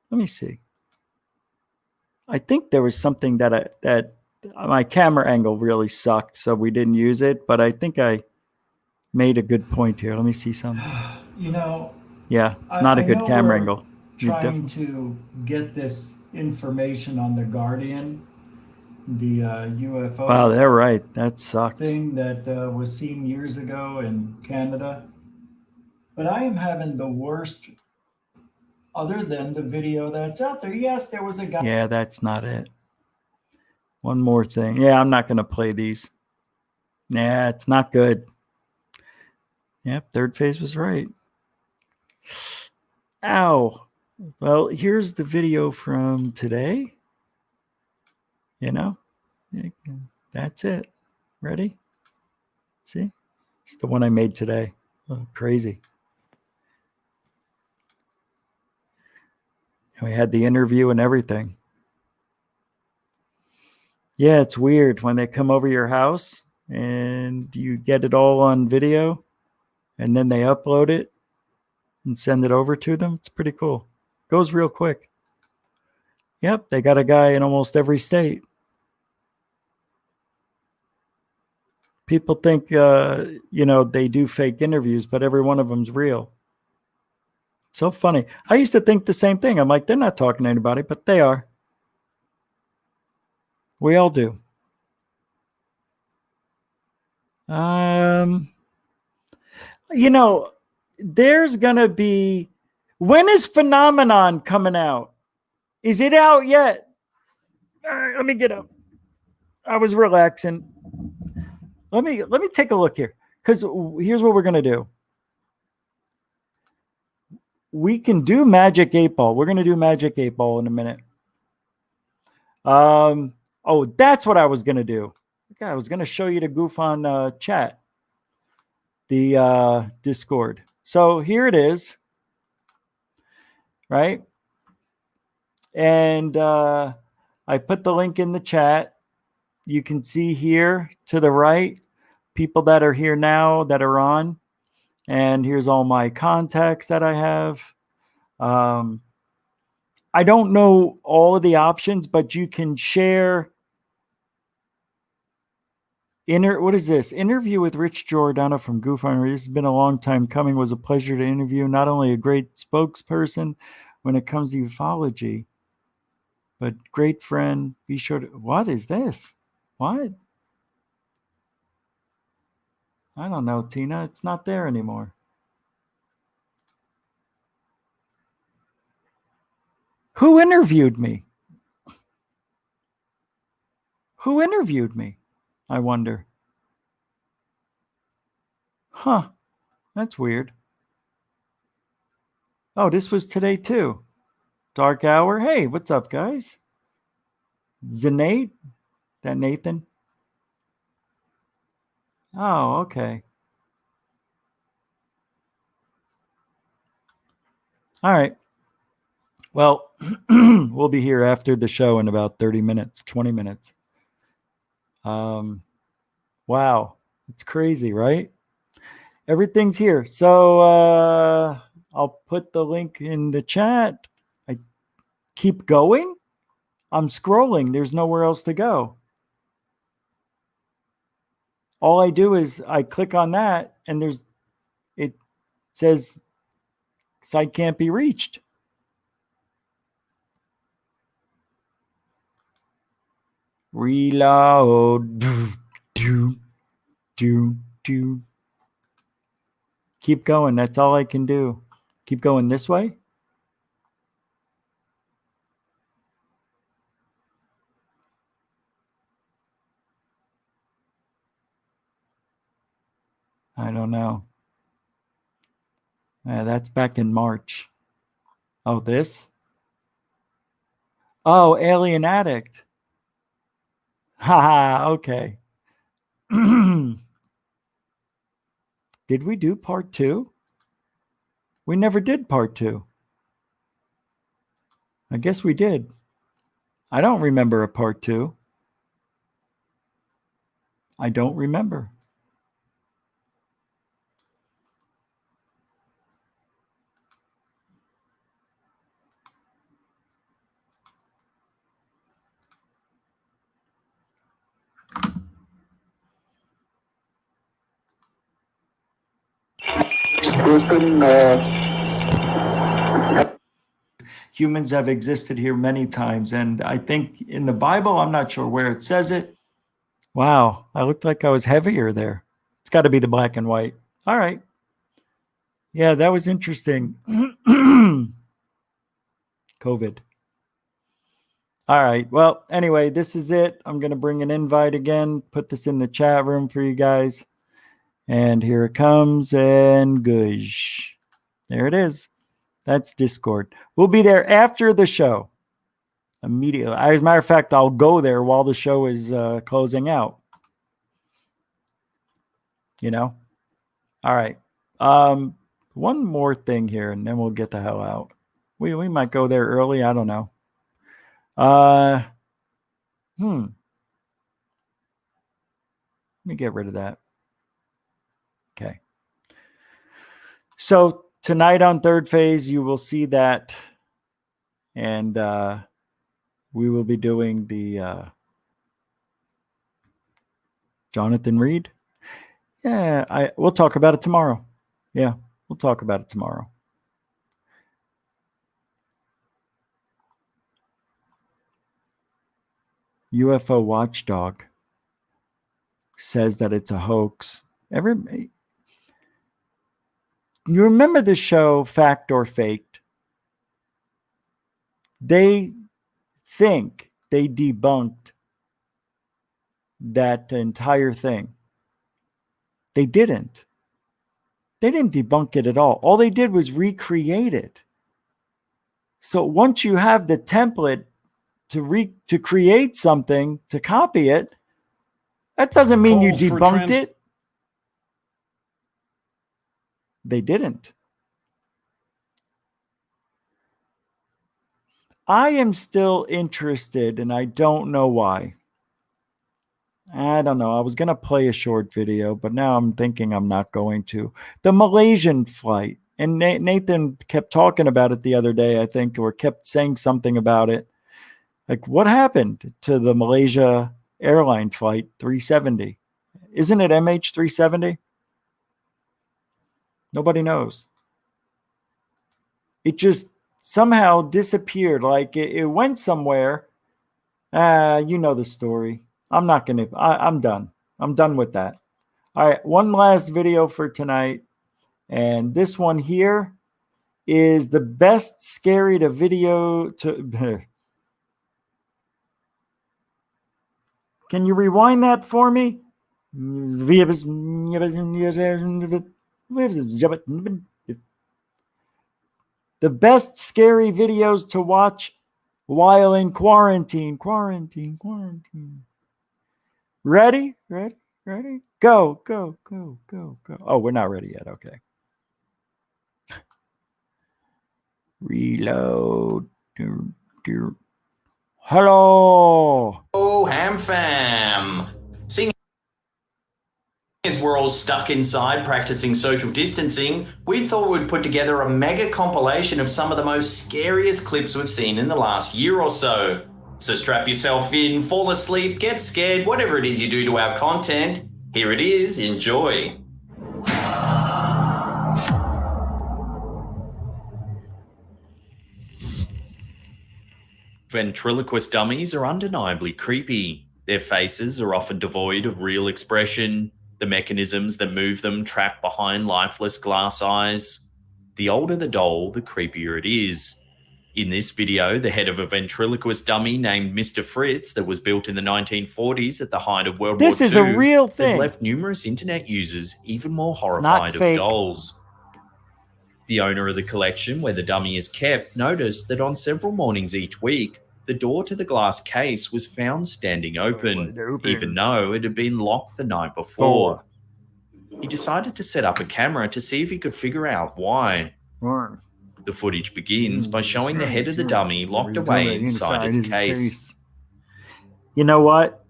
Let me see. I think there was something that my camera angle really sucked, so we didn't use it. But I think I made a good point here. Let me see something. You know, yeah, it's not a good camera angle. Trying to get this information on the Guardian, the UFO. Wow, they're right. That sucks. Thing that was seen years ago in Canada. But I am having the worst. Other than the video that's out there. Yes, there was a guy. Yeah, that's not it. One more thing. Yeah, I'm not going to play these. Nah, it's not good. Yep, third phase was right. Ow. Well, here's the video from today. You know, that's it. Ready? See? It's the one I made today. Oh, crazy. We had the interview and everything. Yeah, it's weird when they come over your house and you get it all on video and then they upload it and send it over to them. It's pretty cool. Goes real quick. Yep, they got a guy in almost every state. People think, you know, they do fake interviews, but every one of them's real. So funny. I used to think the same thing. I'm like, they're not talking to anybody, but they are. We all do. You know, there's going to be, when is Phenomenon coming out? Is it out yet? All right, let me get up. I was relaxing. Let me take a look here. Because here's what we're going to do. We can do Magic 8 Ball. We're going to do Magic 8 Ball in a minute. Oh, that's what I was going to do. Okay, I was going to show you the GUFON chat. The Discord. So here it is. Right? And I put the link in the chat. You can see here to the right, people that are here now that are on. And here's all my contacts that I have. I don't know all of the options, but you can share. What is this? Interview with Rich Giordano from GUFON. This has been a long time coming. It was a pleasure to interview. Not only a great spokesperson when it comes to ufology, but great friend. Be sure to. What is this? What? I don't know, Tina. It's not there anymore. Who interviewed me? Who interviewed me? I wonder. Huh. That's weird. Oh, this was today too. Dark hour. Hey, what's up, guys? Zanate? That Nathan? Oh, okay. All right. Well, we'll be here after the show in about 30 minutes, 20 minutes. Wow. It's crazy, right? Everything's here. So I'll put the link in the chat. I keep going. I'm scrolling. There's nowhere else to go. All I do is I click on that and it says site can't be reached. Reload. Do. Keep going. That's all I can do. Keep going this way. I don't know. That's back in March. Oh, this? Oh, Alien Addict. Haha, okay. Did we do part 2? We never did part 2. I guess we did. I don't remember a part 2. I don't remember. Humans have existed here many times, and I think in the Bible, I'm not sure where it says it. Wow, I looked like I was heavier there. It's got to be the black and white. All right. Yeah, that was interesting. COVID. All right. Well, anyway, this is it. I'm going to bring an invite again, put this in the chat room for you guys. And here it comes, and goosh. There it is. That's Discord. We'll be there after the show. Immediately. As a matter of fact, I'll go there while the show is closing out. You know? All right. One more thing here, and then we'll get the hell out. We might go there early. I don't know. Let me get rid of that. Okay. So tonight on Third Phase, you will see that. And we will be doing the Jonathan Reed. Yeah, we'll talk about it tomorrow. Yeah, we'll talk about it tomorrow. UFO Watchdog says that it's a hoax. You remember the show Fact or Faked? They think they debunked that entire thing. They didn't. They didn't debunk it at all. All they did was recreate it. So once you have the template to create something, to copy it, that doesn't mean you debunked it. They didn't. I am still interested, and I don't know why. I don't know. I was going to play a short video, but now I'm thinking I'm not going to. The Malaysian flight. And Nathan kept talking about it the other day, I think, or kept saying something about it. Like, what happened to the Malaysia airline flight 370? Isn't it MH370? Nobody knows. It just somehow disappeared. Like it went somewhere. You know the story. I'm not going to. I'm done. I'm done with that. All right. One last video for tonight. And this one here is the best scary to video to. Can you rewind that for me? The best scary videos to watch while in quarantine. Ready? Go. Oh, we're not ready yet. Okay. Reload. Hello. Oh, Ham Fam. Seeing as we're all stuck inside practicing social distancing, we thought we'd put together a mega compilation of some of the most scariest clips we've seen in the last year or so. So strap yourself in, fall asleep, get scared, whatever it is you do to our content. Here it is, enjoy. Ventriloquist dummies are undeniably creepy. Their faces are often devoid of real expression, the mechanisms that move them trapped behind lifeless glass eyes. The older the doll, the creepier it is. In this video, the head of a ventriloquist dummy named Mr. Fritz that was built in the 1940s at the height of World War II This is a real thing. has left numerous internet users even more horrified of dolls. The owner of the collection where the dummy is kept noticed that on several mornings each week, the door to the glass case was found standing open, even though it had been locked the night before. He decided to set up a camera to see if he could figure out why. The footage begins by showing the head of the dummy locked away inside its case. You know what?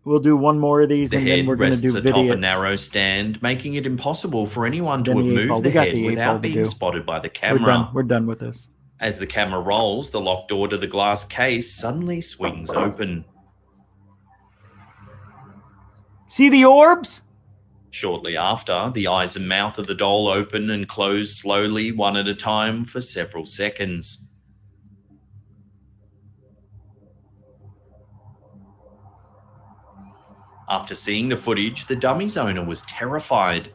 We'll do one more of these The and then head we're going to rests do atop a videos. narrow stand, making it impossible for anyone to Then have the 8 ball. moved We the got head the 8 ball without to being do. spotted by the camera. We're done with this. As the camera rolls, the locked door to the glass case suddenly swings open. See the orbs? Shortly after, the eyes and mouth of the doll open and close slowly, one at a time, for several seconds. After seeing the footage, the dummy's owner was terrified.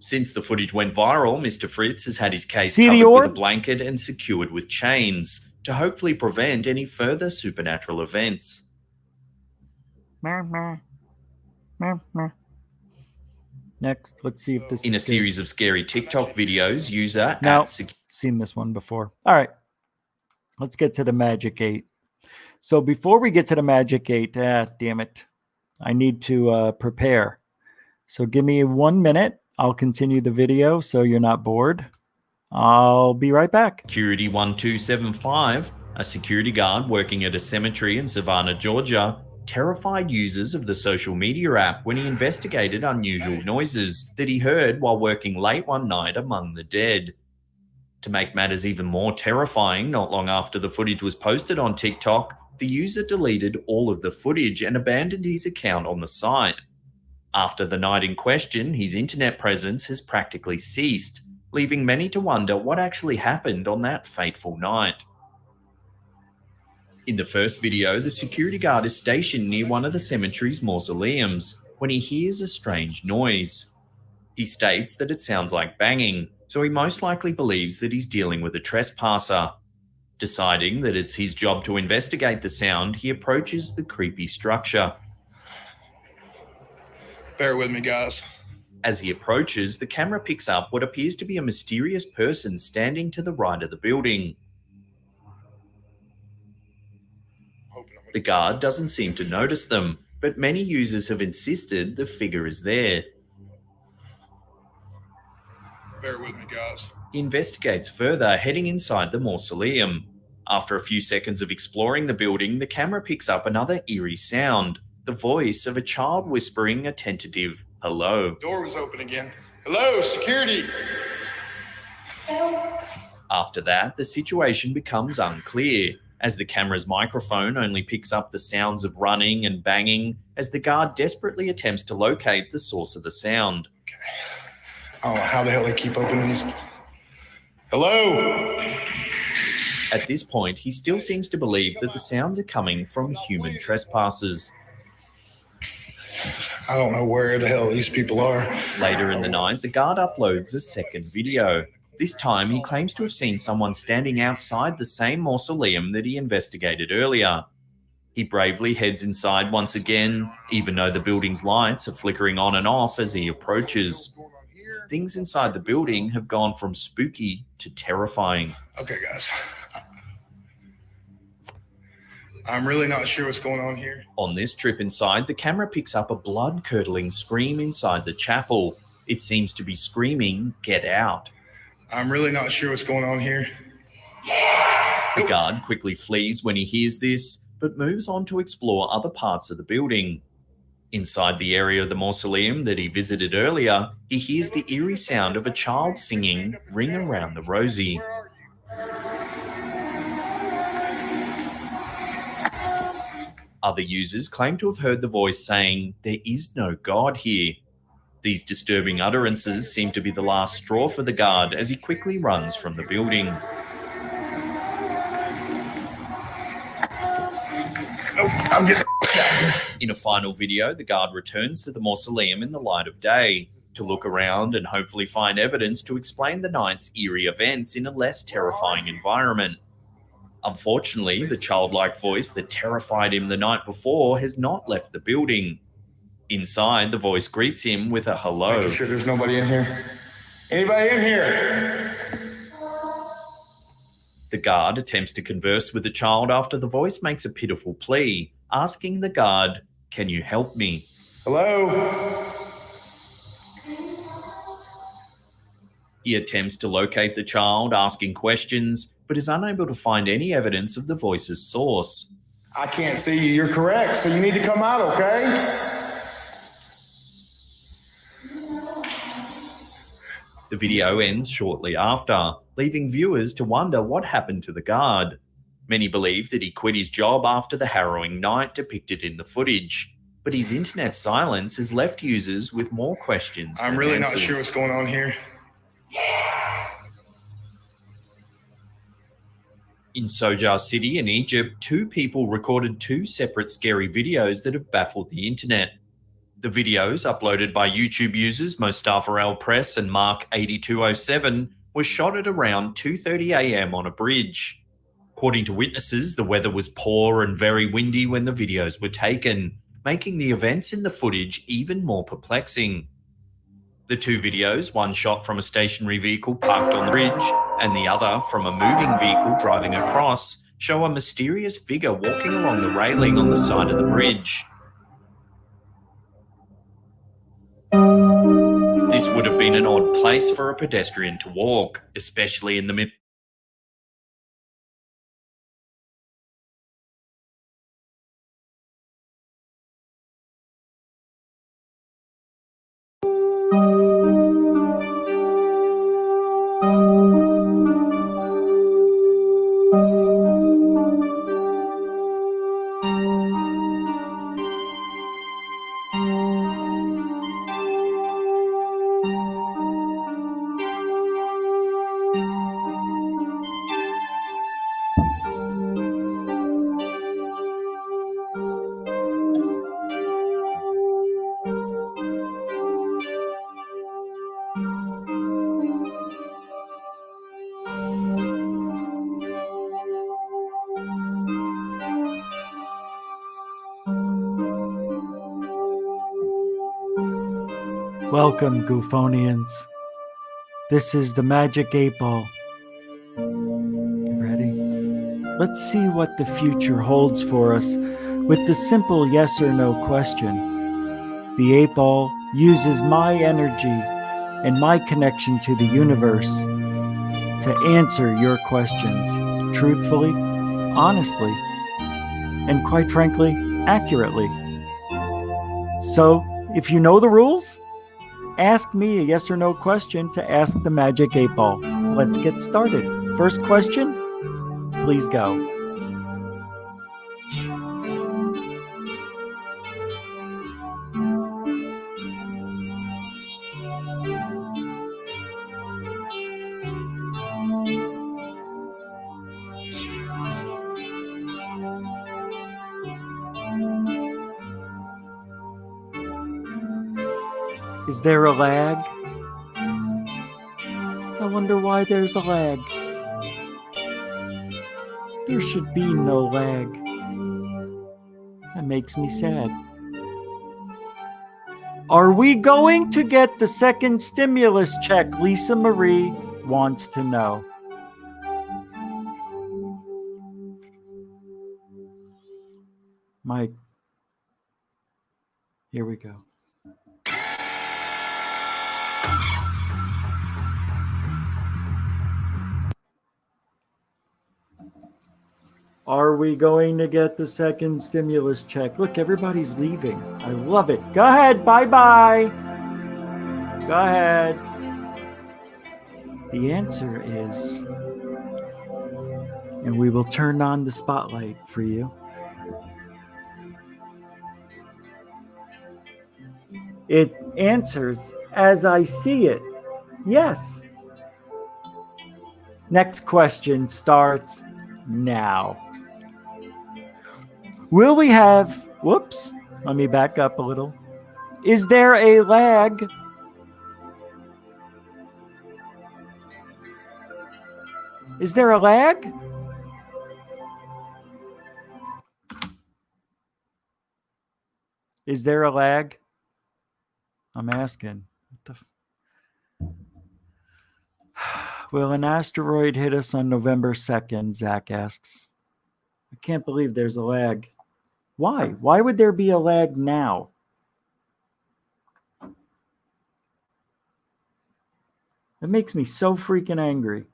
Since the footage went viral, Mr. Fritz has had his case covered with a blanket and secured with chains to hopefully prevent any further supernatural events. Next, let's see if this In a is good. series of scary TikTok videos, user No, at seen this one before. All right, let's get to the Magic 8. So before we get to the Magic 8, damn it, I need to prepare. So give me 1 minute. I'll continue the video so you're not bored. I'll be right back. Security 1275, a security guard working at a cemetery in Savannah, Georgia, terrified users of the social media app when he investigated unusual noises that he heard while working late one night among the dead. To make matters even more terrifying, not long after the footage was posted on TikTok, the user deleted all of the footage and abandoned his account on the site. After the night in question, his internet presence has practically ceased, leaving many to wonder what actually happened on that fateful night. In the first video, the security guard is stationed near one of the cemetery's mausoleums when he hears a strange noise. He states that it sounds like banging, so he most likely believes that he's dealing with a trespasser. Deciding that it's his job to investigate the sound, he approaches the creepy structure. Bear with me, guys. As he approaches, the camera picks up what appears to be a mysterious person standing to the right of the building. The guard doesn't seem to notice them, but many users have insisted the figure is there. Bear with me, guys. He investigates further, heading inside the mausoleum. After a few seconds of exploring the building, the camera picks up another eerie sound, the voice of a child whispering a tentative hello. Door was open again. Hello, security. After that, the situation becomes unclear, as the camera's microphone only picks up the sounds of running and banging as the guard desperately attempts to locate the source of the sound. I don't know how the hell they keep opening these. Hello? At this point, he still seems to believe that the sounds are coming from human trespassers. I don't know where the hell these people are. Later in the night, the guard uploads a second video. This time, he claims to have seen someone standing outside the same mausoleum that he investigated earlier. He bravely heads inside once again, even though the building's lights are flickering on and off as he approaches. Things inside the building have gone from spooky to terrifying. Okay, guys. I'm really not sure what's going on here. On this trip inside, the camera picks up a blood-curdling scream inside the chapel. It seems to be screaming, "Get out." I'm really not sure what's going on here. The guard quickly flees when he hears this, but moves on to explore other parts of the building. Inside the area of the mausoleum that he visited earlier, he hears the eerie sound of a child singing "Ring Around the Rosie." Other users claim to have heard the voice saying, "There is no God here." These disturbing utterances seem to be the last straw for the guard as he quickly runs from the building. I'm getting... In a final video, the guard returns to the mausoleum in the light of day to look around and hopefully find evidence to explain the night's eerie events in a less terrifying environment. Unfortunately, the childlike voice that terrified him the night before has not left the building. Inside, the voice greets him with a hello. Making sure there's nobody in here. Anybody in here? The guard attempts to converse with the child after the voice makes a pitiful plea, asking the guard, "Can you help me?" Hello? He attempts to locate the child, asking questions, but is unable to find any evidence of the voice's source. I can't see you. You're correct, so you need to come out, okay? The video ends shortly after, leaving viewers to wonder what happened to the guard. Many believe that he quit his job after the harrowing night depicted in the footage, but his internet silence has left users with more questions I'm than really answers. not sure what's going on here. In Sojar City in Egypt, 2 people recorded 2 separate scary videos that have baffled the internet. The videos, uploaded by YouTube users Mustafa Al Press and Mark8207, were shot at around 2:30 a.m. on a bridge. According to witnesses, the weather was poor and very windy when the videos were taken, making the events in the footage even more perplexing. The 2 videos, one shot from a stationary vehicle parked on the bridge and the other from a moving vehicle driving across, show a mysterious figure walking along the railing on the side of the bridge. This would have been an odd place for a pedestrian to walk, especially in the mid. Welcome, GUFOnians. This is the Magic 8 Ball. You ready? Let's see what the future holds for us with the simple yes or no question. The 8 Ball uses my energy and my connection to the universe to answer your questions truthfully, honestly, and quite frankly, accurately. So, if you know the rules, ask me a yes or no question to ask the Magic 8 Ball. Let's get started. First question, please go. Is there a lag? I wonder why there's a lag. There should be no lag. That makes me sad. Are we going to get the second stimulus check? Lisa Marie wants to know. Mike. Here we go. Are we going to get the second stimulus check? Look, everybody's leaving. I love it. Go ahead. Bye-bye. Go ahead. The answer is, and we will turn on the spotlight for you. It answers as I see it. Yes. Next question starts now. Will we have, whoops, let me back up a little. Is there a lag? Is there a lag? Is there a lag? I'm asking. Will an asteroid hit us on November 2nd? Zach asks. I can't believe there's a lag. Why? Why would there be a lag now? That makes me so freaking angry.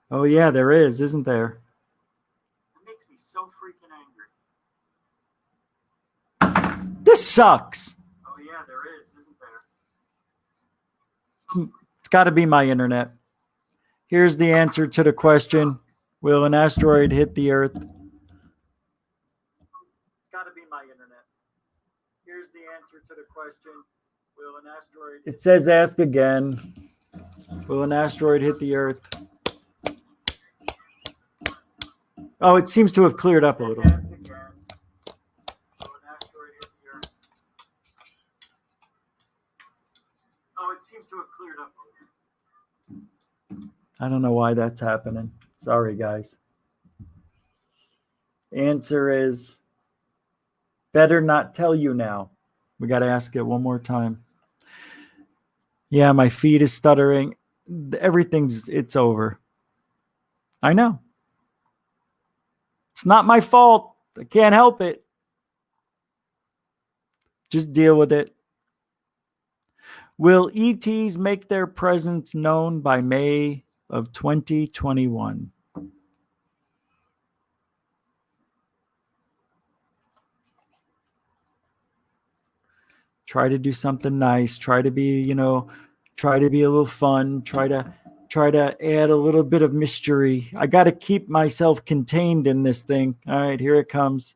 Oh yeah, there is, isn't there? That makes me so freaking angry. This sucks. Oh yeah, there is, isn't there? It's got to be my internet. Here's the answer to the question. Will an asteroid hit the Earth? It's got to be my internet. Here's the answer to the question. Will an asteroid... It says ask again. Will an asteroid hit the Earth? Oh, it seems to have cleared up a little. Oh, it seems to have cleared up a little. I don't know why that's happening. Sorry, guys. Answer is better not tell you now. We got to ask it one more time. Yeah, my feed is stuttering. It's over. I know. It's not my fault. I can't help it. Just deal with it. Will ETs make their presence known by May of 2021? Try to do something nice. Try to be, try to be a little fun. Try to add a little bit of mystery. I got to keep myself contained in this thing. All right, here it comes.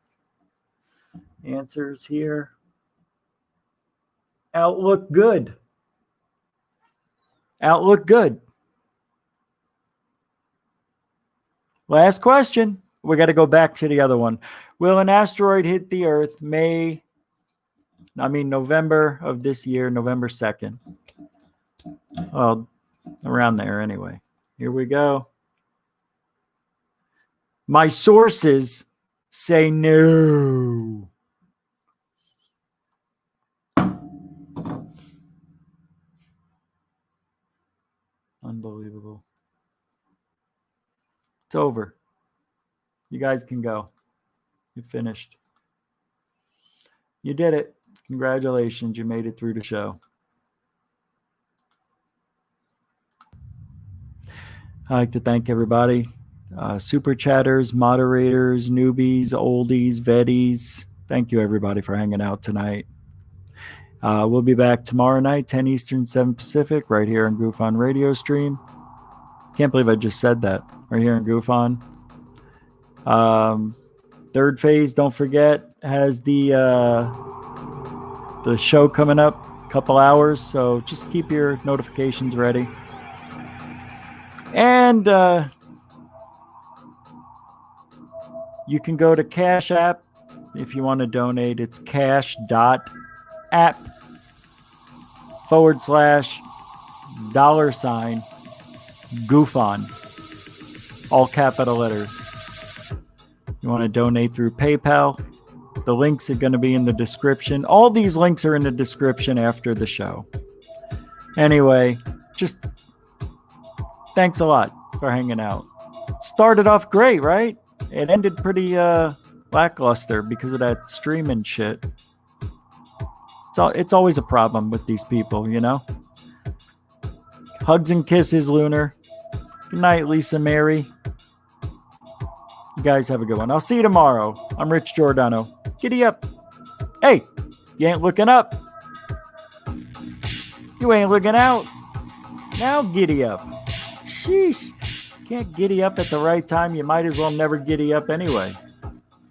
Answers here. Outlook good. Outlook good. Last question. We got to go back to the other one. Will an asteroid hit the Earth November of this year, November 2nd? Well, around there anyway. Here we go. My sources say no. Unbelievable. It's over. You guys can go. You finished. You did it. Congratulations. You made it through the show. I'd like to thank everybody. Super chatters, moderators, newbies, oldies, vetties. Thank you, everybody, for hanging out tonight. We'll be back tomorrow night, 10 Eastern, 7 Pacific, right here on GUFON Radio Stream. Can't believe I just said that. Right here on GUFON. Third Phase, don't forget, has the show coming up a couple hours, so just keep your notifications ready. And you can go to Cash App if you want to donate. It's cash.app/$ GUFON. All capital letters. You want to donate through PayPal? The links are going to be in the description. All these links are in the description after the show. Anyway, just thanks a lot for hanging out. Started off great, right? it ended pretty lackluster because of that streaming shit. It's always a problem with these people, you know? Hugs and kisses, Lunar. Good night, Lisa Mary. You guys have a good one. I'll see you tomorrow. I'm Rich Giordano. Giddy up. Hey, you ain't looking up. You ain't looking out. Now giddy up. Sheesh. Can't giddy up at the right time. You might as well never giddy up anyway.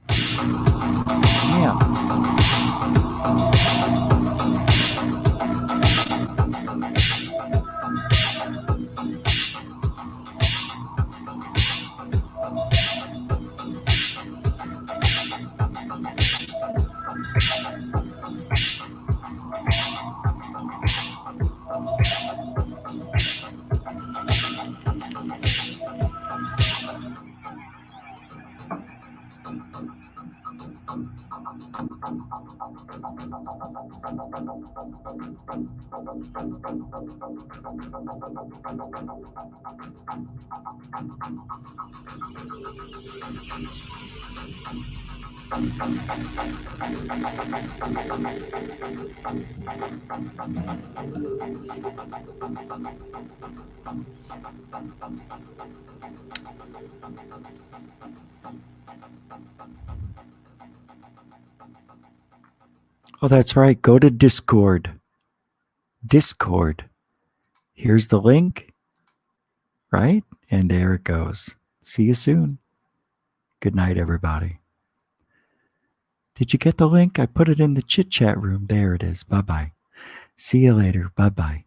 Damn. Oh, that's right. Go to Discord. Discord. Here's the link. Right? And there it goes. See you soon. Good night, everybody. Did you get the link? I put it in the chit chat room. There it is. Bye-bye. See you later. Bye-bye.